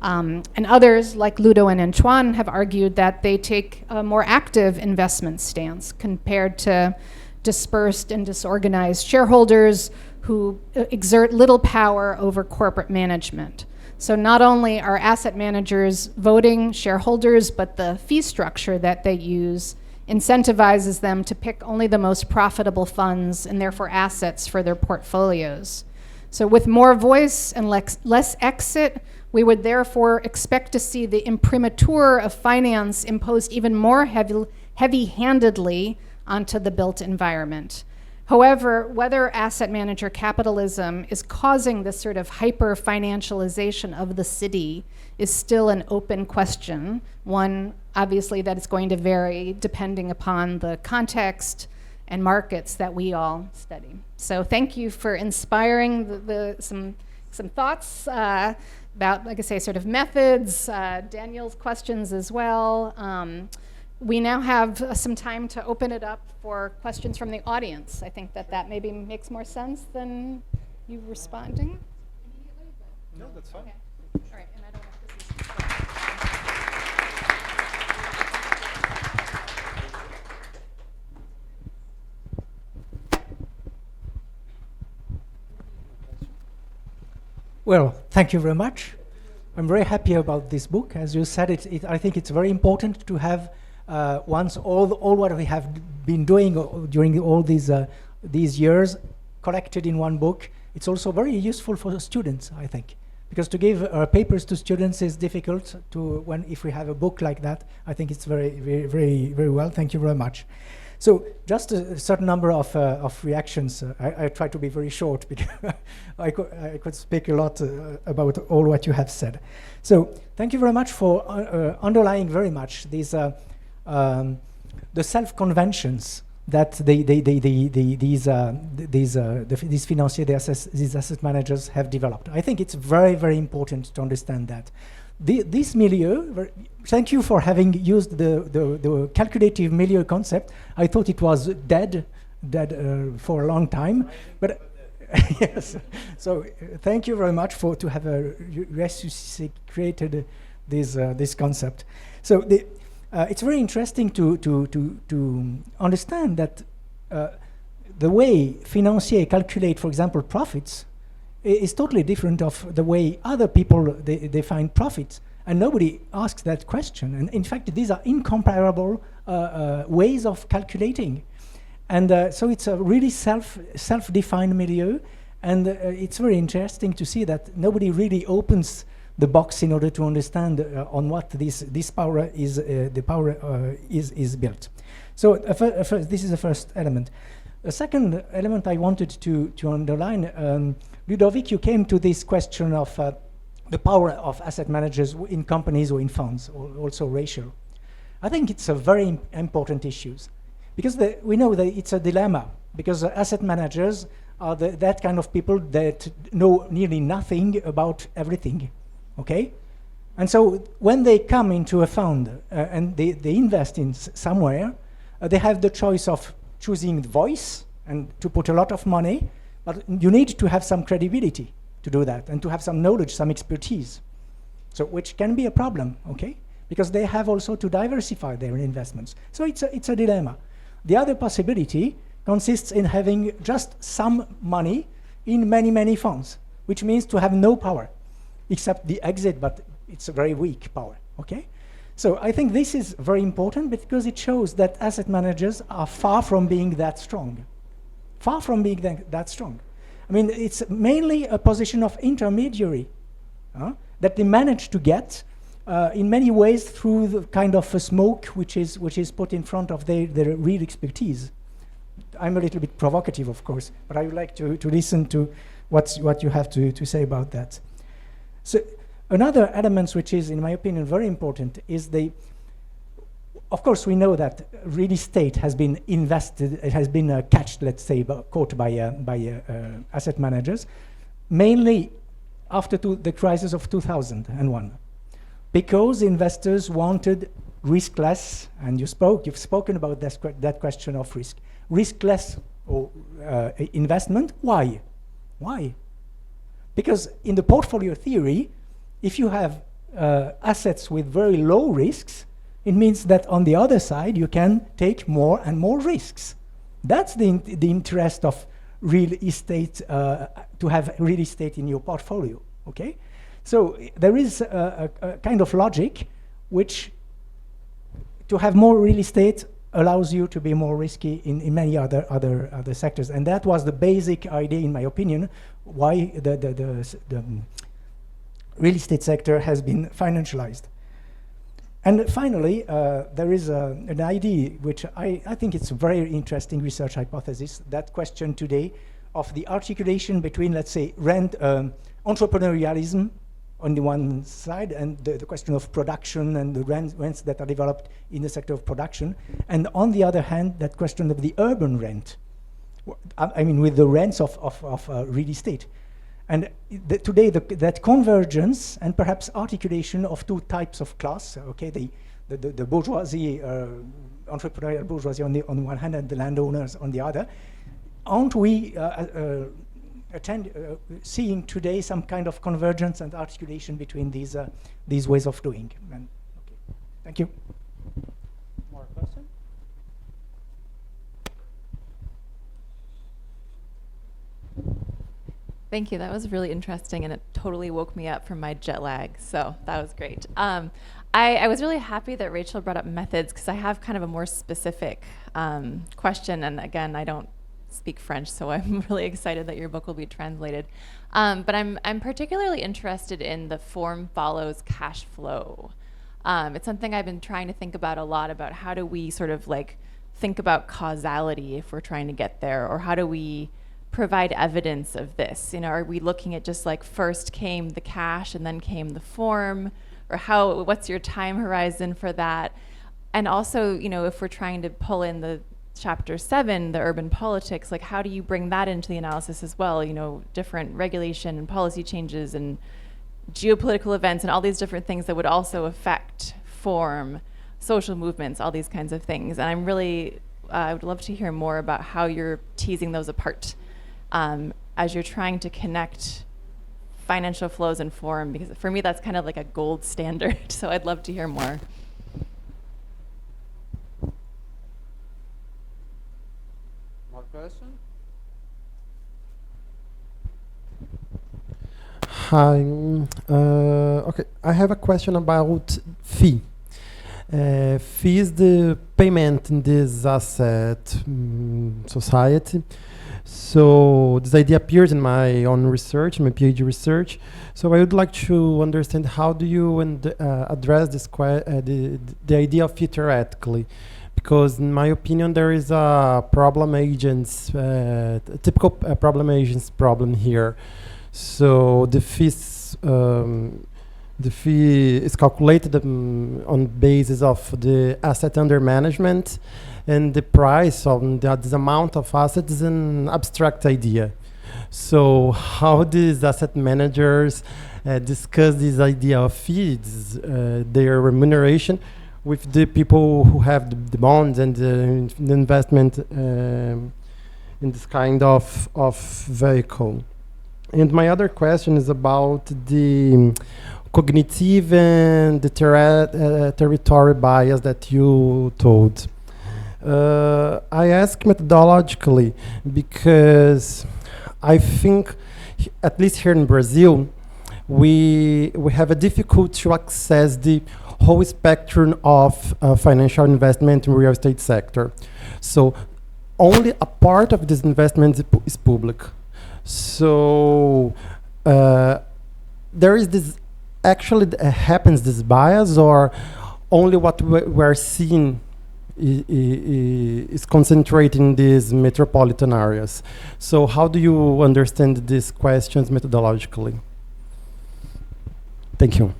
Speaker 1: And others, like Ludo and Antoine, have argued that they take a more active investment stance compared to dispersed and disorganized shareholders who exert little power over corporate management. So not only are asset managers voting shareholders, but the fee structure that they use incentivizes them to pick only the most profitable funds and therefore assets for their portfolios. So with more voice and less exit, we would therefore expect to see the imprimatur of finance imposed even more heavy-handedly onto the built environment. However, whether asset manager capitalism is causing this sort of hyper-financialization of the city is still an open question. One, obviously, that is going to vary depending upon the context and markets that we all study. So thank you for inspiring some thoughts about, like I say, sort of methods, Daniel's questions as well. We now have some time to open it up for questions from the audience. I think that maybe makes more sense than you responding.
Speaker 3: No, that's fine.
Speaker 1: Okay. All right. And I don't know if this is.
Speaker 5: Well, thank you very much. I'm very happy about this book. As you said, I think it's very important to have once all what we have been doing during all these years collected in one book. It's also very useful for the students, I think, because to give papers to students is difficult. If we have a book like that, I think it's very well. Thank you very much. So just a certain number of reactions. I try to be very short because I could speak a lot about all what you have said. So thank you very much for underlying very much these the self-conventions that these financiers, these asset managers have developed. I think it's very important to understand that. This milieu, thank you for having used the calculative milieu concept. I thought it was dead for a long time, but yes. So thank you very much to have resuscitated this concept. So it's very interesting to understand that the way financiers calculate, for example, profits is totally different of the way other people they find profits, and nobody asks that question. And in fact, these are incomparable ways of calculating, and so it's a really self-defined milieu, and it's very interesting to see that nobody really opens the box in order to understand on what this power is is built. So this is the first element. The second element I wanted to underline. Ludovic, you came to this question of the power of asset managers in companies or in funds, or also racial. I think it's a very important issue, because we know that it's a dilemma, because asset managers are that kind of people that know nearly nothing about everything, okay? And so when they come into a fund and they invest in somewhere, they have the choice of choosing voice and to put a lot of money, but you need to have some credibility to do that, and to have some knowledge, some expertise. So which can be a problem, okay? Because they have also to diversify their investments. So it's a dilemma. The other possibility consists in having just some money in many funds, which means to have no power, except the exit, but it's a very weak power, okay? So I think this is very important because it shows that asset managers are far from being that strong. Far from being that strong. I mean, it's mainly a position of intermediary that they manage to get in many ways through the kind of a smoke which is put in front of their real expertise. I'm a little bit provocative, of course, but I would like to listen to what you have to say about that. So another element which is, in my opinion, very important is of course, we know that real estate has been invested, it has been caught by asset managers, mainly after the crisis of 2001, because investors wanted riskless, and you've spoken about that question of risk. Riskless investment, why? Why? Because in the portfolio theory, if you have assets with very low risks, it means that on the other side, you can take more and more risks. That's the interest of real estate, to have real estate in your portfolio, okay? So there is a kind of logic which, to have more real estate allows you to be more risky in many other sectors. And that was the basic idea, in my opinion, why the real estate sector has been financialized. And finally, there is an idea which I think it's a very interesting research hypothesis, that question today of the articulation between, let's say, entrepreneurialism on the one side, and the question of production and the rents that are developed in the sector of production, and on the other hand, that question of the urban rent. I mean, with the rents of real estate. And today, that convergence and perhaps articulation of two types of class, okay, the bourgeoisie, entrepreneurial bourgeoisie on one hand, and the landowners on the other, aren't we seeing today some kind of convergence and articulation between these ways of doing? And, okay. Thank you.
Speaker 2: More questions?
Speaker 6: Thank you. That was really interesting, and it totally woke me up from my jet lag. So that was great. I was really happy that Rachel brought up methods, because I have kind of a more specific question. And again, I don't speak French, so I'm really excited that your book will be translated. But I'm particularly interested in the form follows cash flow. It's something I've been trying to think about a lot, about how do we sort of like think about causality if we're trying to get there, or how do we provide evidence of this? You know, are we looking at just like first came the cash and then came the form, or what's your time horizon for that? And also, you know, if we're trying to pull in the chapter 7, the urban politics, like how do you bring that into the analysis as well? You know, different regulation and policy changes and geopolitical events and all these different things that would also affect form, social movements, all these kinds of things. And I'm really, I would love to hear more about how you're teasing those apart as you're trying to connect financial flows and form, because for me that's kind of like a gold standard. So I'd love to hear more.
Speaker 2: More questions?
Speaker 7: Hi. Okay, I have a question about fee. Fee is the payment in this asset society. So this idea appears in my own research, my PhD research. So I would like to understand how do you address this the idea of fee theoretically, because in my opinion there is a problem agents, typical problem agents problem here. So the fee is calculated on basis of the asset under management, and the price of this amount of assets is an abstract idea. So how these asset managers discuss this idea of fees, their remuneration, with the people who have the bonds and the investment in this kind of vehicle? And my other question is about the cognitive and the territory bias that you told. I ask methodologically because I think, at least here in Brazil, we have a difficulty to access the whole spectrum of financial investment in real estate sector. So only a part of this investment is public. So there is this, actually happens this bias, or only what we're seeing is concentrated in these metropolitan areas. So how do you understand these questions methodologically? Thank you.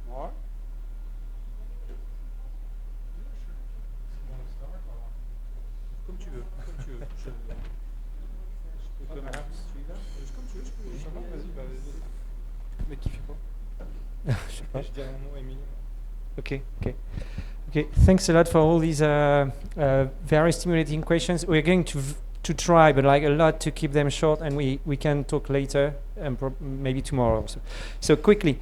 Speaker 2: More? Comme tu veux. Comme tu veux. Je peux même celui-là. Comme tu veux, je peux. Vas-y. Mais qui fait quoi? Je sais pas. Je dis un mot, Émilie. Okay. Thanks a lot for all these very stimulating questions. We're going to try, but like a lot, to keep them short, and we can talk later and maybe tomorrow also. So quickly,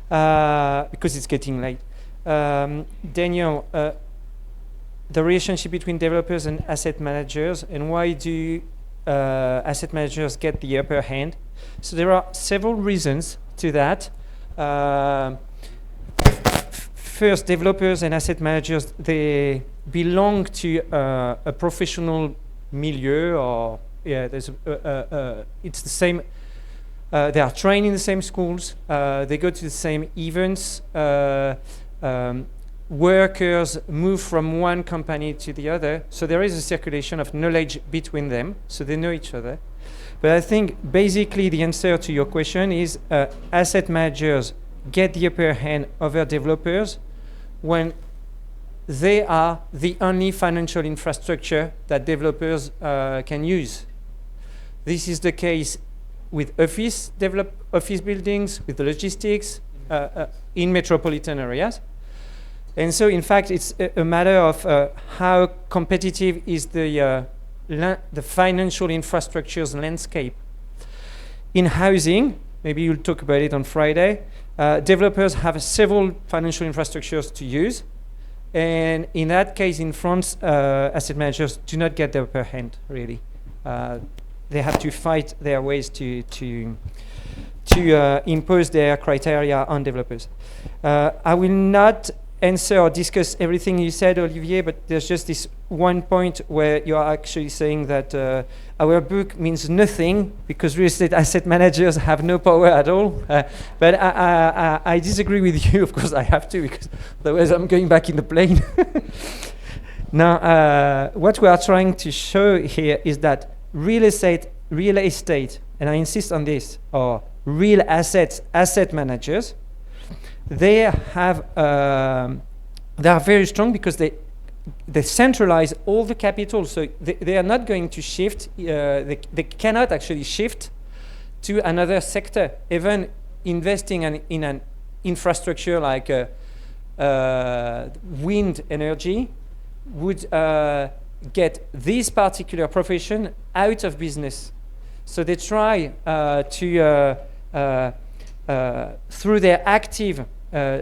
Speaker 2: because it's getting late. Daniel, the relationship between developers and asset managers, and why do asset managers get the upper hand? So there are several reasons to that. First, developers and asset managers, they belong to a professional milieu, or there's it's the same They are trained in the same schools. They go to the same events. Workers move from one company to the other. So there is a circulation of knowledge between them. So they know each other. But I think basically the answer to your question is asset managers get the upper hand over developers when they are the only financial infrastructure that developers can use. This is the case with office buildings, with the logistics in metropolitan areas. And so, in fact, it's a matter of how competitive is the financial infrastructure's landscape. In housing, maybe you'll talk about it on Friday, developers have several financial infrastructures to use. And in that case, in France, asset managers do not get the upper hand, really. They have to fight their ways to impose their criteria on developers. I will not answer or discuss everything you said, Olivier, but there's just this one point where you are actually saying that our book means nothing because real estate asset managers have no power at all. But I disagree with you. Of course, I have to, because otherwise I'm going back in the plane. Now, what we are trying to show here is that real estate, and I insist on this, or real asset managers, they have they are very strong because they centralize all the capital. So they are not going to shift. They cannot actually shift to another sector. Even investing in an infrastructure like wind energy would get this particular profession out of business. So they try through their active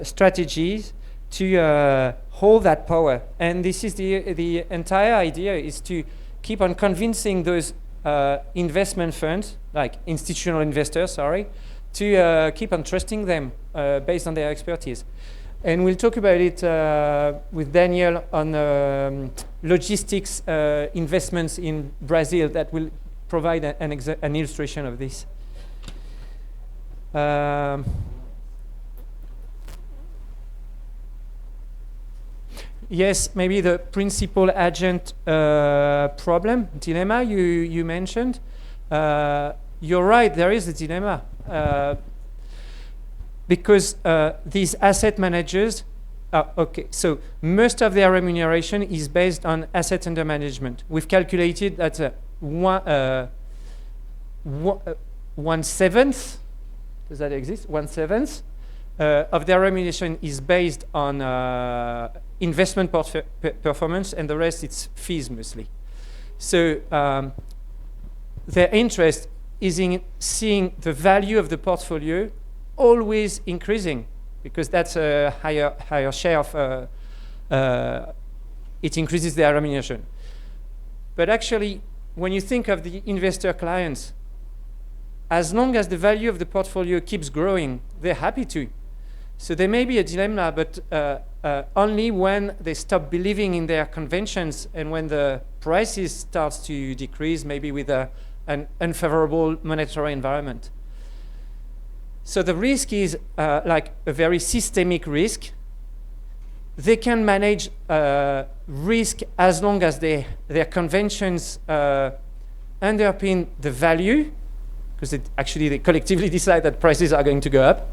Speaker 2: strategies to hold that power. And this is the entire idea, is to keep on convincing those investment funds, like institutional investors, to keep on trusting them based on their expertise. And we'll talk about it with Daniel on logistics investments in Brazil that will provide an illustration of this. Yes, maybe the principal agent dilemma you mentioned. You're right, there is a dilemma. Because these asset managers, so most of their remuneration is based on assets under management. We've calculated that 1/7, does that exist? 1/7 of their remuneration is based on investment performance, and the rest it's fees mostly. So their interest is in seeing the value of the portfolio always increasing, because that's a higher share of it increases their remuneration. But actually, when you think of the investor clients, as long as the value of the portfolio keeps growing, they're happy to. So there may be a dilemma, but only when they stop believing in their conventions and when the prices starts to decrease, maybe with an unfavorable monetary environment. So the risk is like a very systemic risk. They can manage risk as long as their conventions underpin the value, because they collectively decide that prices are going to go up.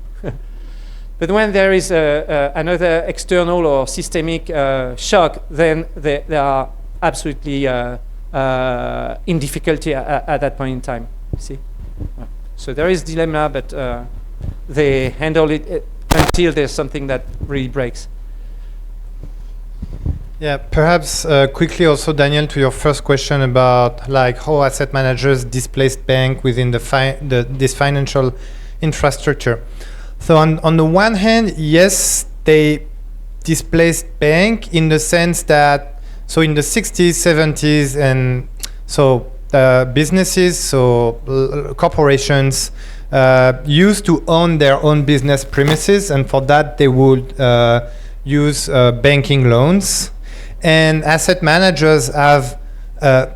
Speaker 2: But when there is another external or systemic shock, then they are absolutely in difficulty at that point in time. See? So there is dilemma, but they handle it until there's something that really breaks.
Speaker 3: Yeah, perhaps quickly also, Daniel, to your first question about like how asset managers displaced bank within this financial infrastructure. So on the one hand, yes, they displaced bank in the sense that, so in the 60s, 70s, and so businesses, so corporations used to own their own business premises, and for that they would use banking loans. And asset managers have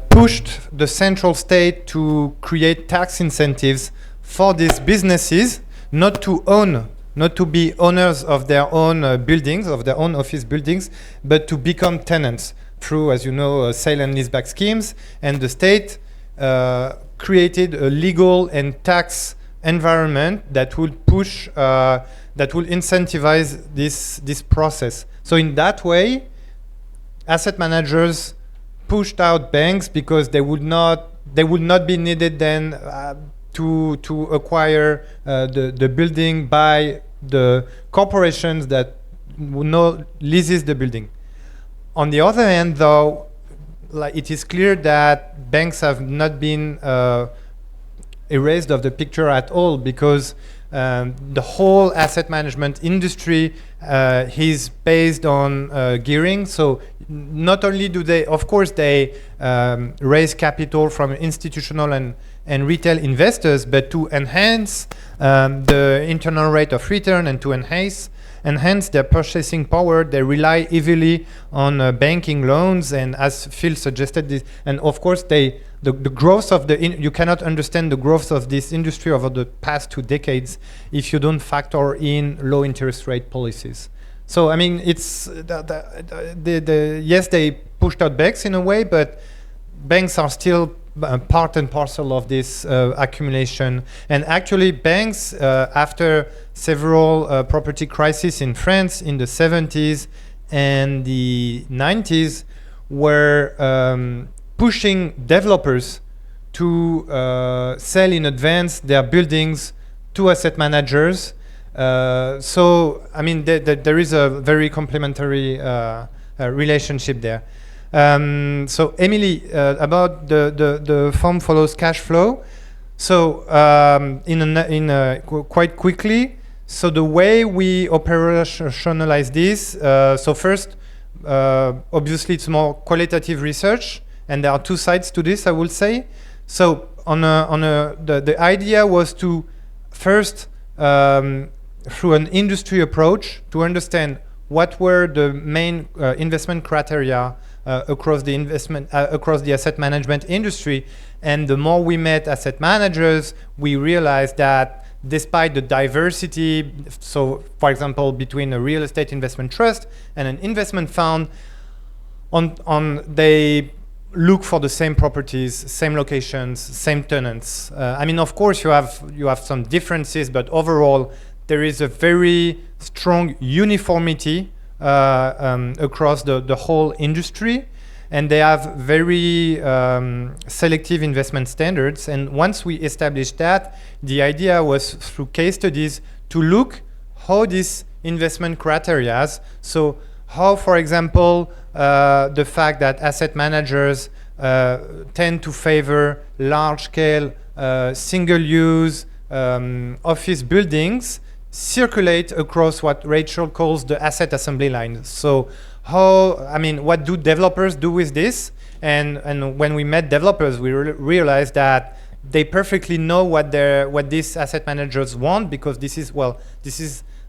Speaker 3: pushed the central state to create tax incentives for these businesses not to be owners of their own buildings, of their own office buildings, but to become tenants through, as you know, sale and leaseback schemes. And the state created a legal and tax environment that would push, that will incentivize this process. So in that way, asset managers pushed out banks because they would not be needed then to acquire the building by the corporations that leases the building. On the other hand, though, like, it is clear that banks have not been erased of the picture at all, because the whole asset management industry is based on gearing. So not only do they, of course, they raise capital from institutional and retail investors, but to enhance the internal rate of return and to enhance their purchasing power, they rely heavily on banking loans. And as Phil suggested, this, and of course, the growth of you cannot understand the growth of this industry over the past 2 decades if you don't factor in low interest rate policies. So I mean, it's yes, they pushed out banks in a way, but banks are still part and parcel of this accumulation. And actually, banks, after several property crises in France in the 70s and the 90s, were pushing developers to sell in advance their buildings to asset managers. So, I mean, there is a very complementary relationship there. So, Emily, about the form follows cash flow. So, quite quickly, so the way we operationalize this, so first, obviously, it's more qualitative research, and there are 2 sides to this, I will say. So, the idea was to first, through an industry approach, to understand what were the main investment criteria across the asset management industry. And the more we met asset managers, we realized that despite the diversity, so for example, between a real estate investment trust and an investment fund, they look for the same properties, same locations, same tenants. I mean, of course, you have some differences, but overall, there is a very strong uniformity across the whole industry, and they have very selective investment standards. And once we established that, the idea was through case studies to look how these investment criteria, so how, for example, the fact that asset managers tend to favor large-scale, single-use office buildings circulate across what Rachel calls the asset assembly line. So what do developers do with this? And when we met developers, we realized that they perfectly know what these asset managers want, because this is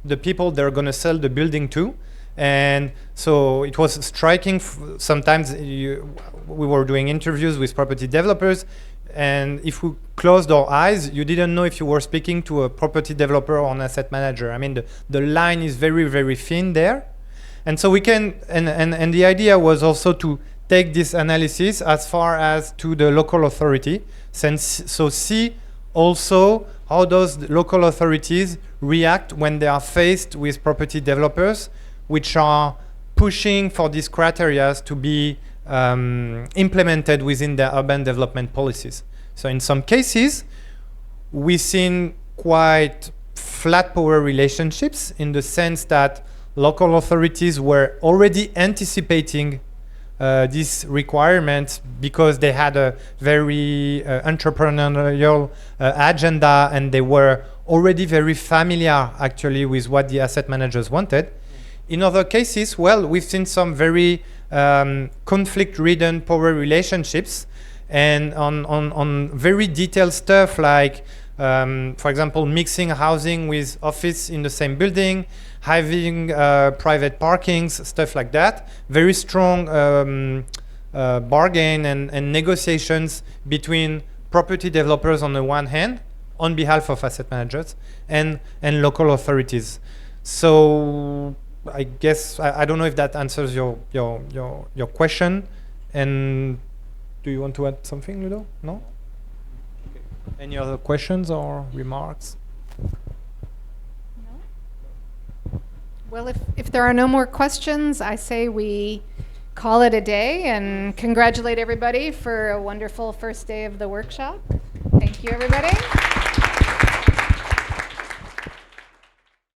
Speaker 3: the people they're going to sell the building to. And so it was striking. Sometimes we were doing interviews with property developers, and if we closed our eyes, you didn't know if you were speaking to a property developer or an asset manager. I mean, the line is very, very thin there. And so we can, and the idea was also to take this analysis as far as to the local authority, so see also how those local authorities react when they are faced with property developers which are pushing for these criteria to be implemented within their urban development policies. So in some cases, we've seen quite flat power relationships, in the sense that local authorities were already anticipating these requirements because they had a very entrepreneurial agenda, and they were already very familiar actually with what the asset managers wanted. In other cases, we've seen some very conflict-ridden power relationships, and on very detailed stuff like, for example, mixing housing with office in the same building, having private parkings, stuff like that. Very strong bargain and negotiations between property developers on the one hand. on behalf of asset managers and local authorities. So I guess I don't know if that answers your question. And do you want to add something, Ludo? No? Okay. Any other questions or remarks?
Speaker 1: Well, if there are no more questions, I say we call it a day and congratulate everybody for a wonderful first day of the workshop. Thank you, everybody.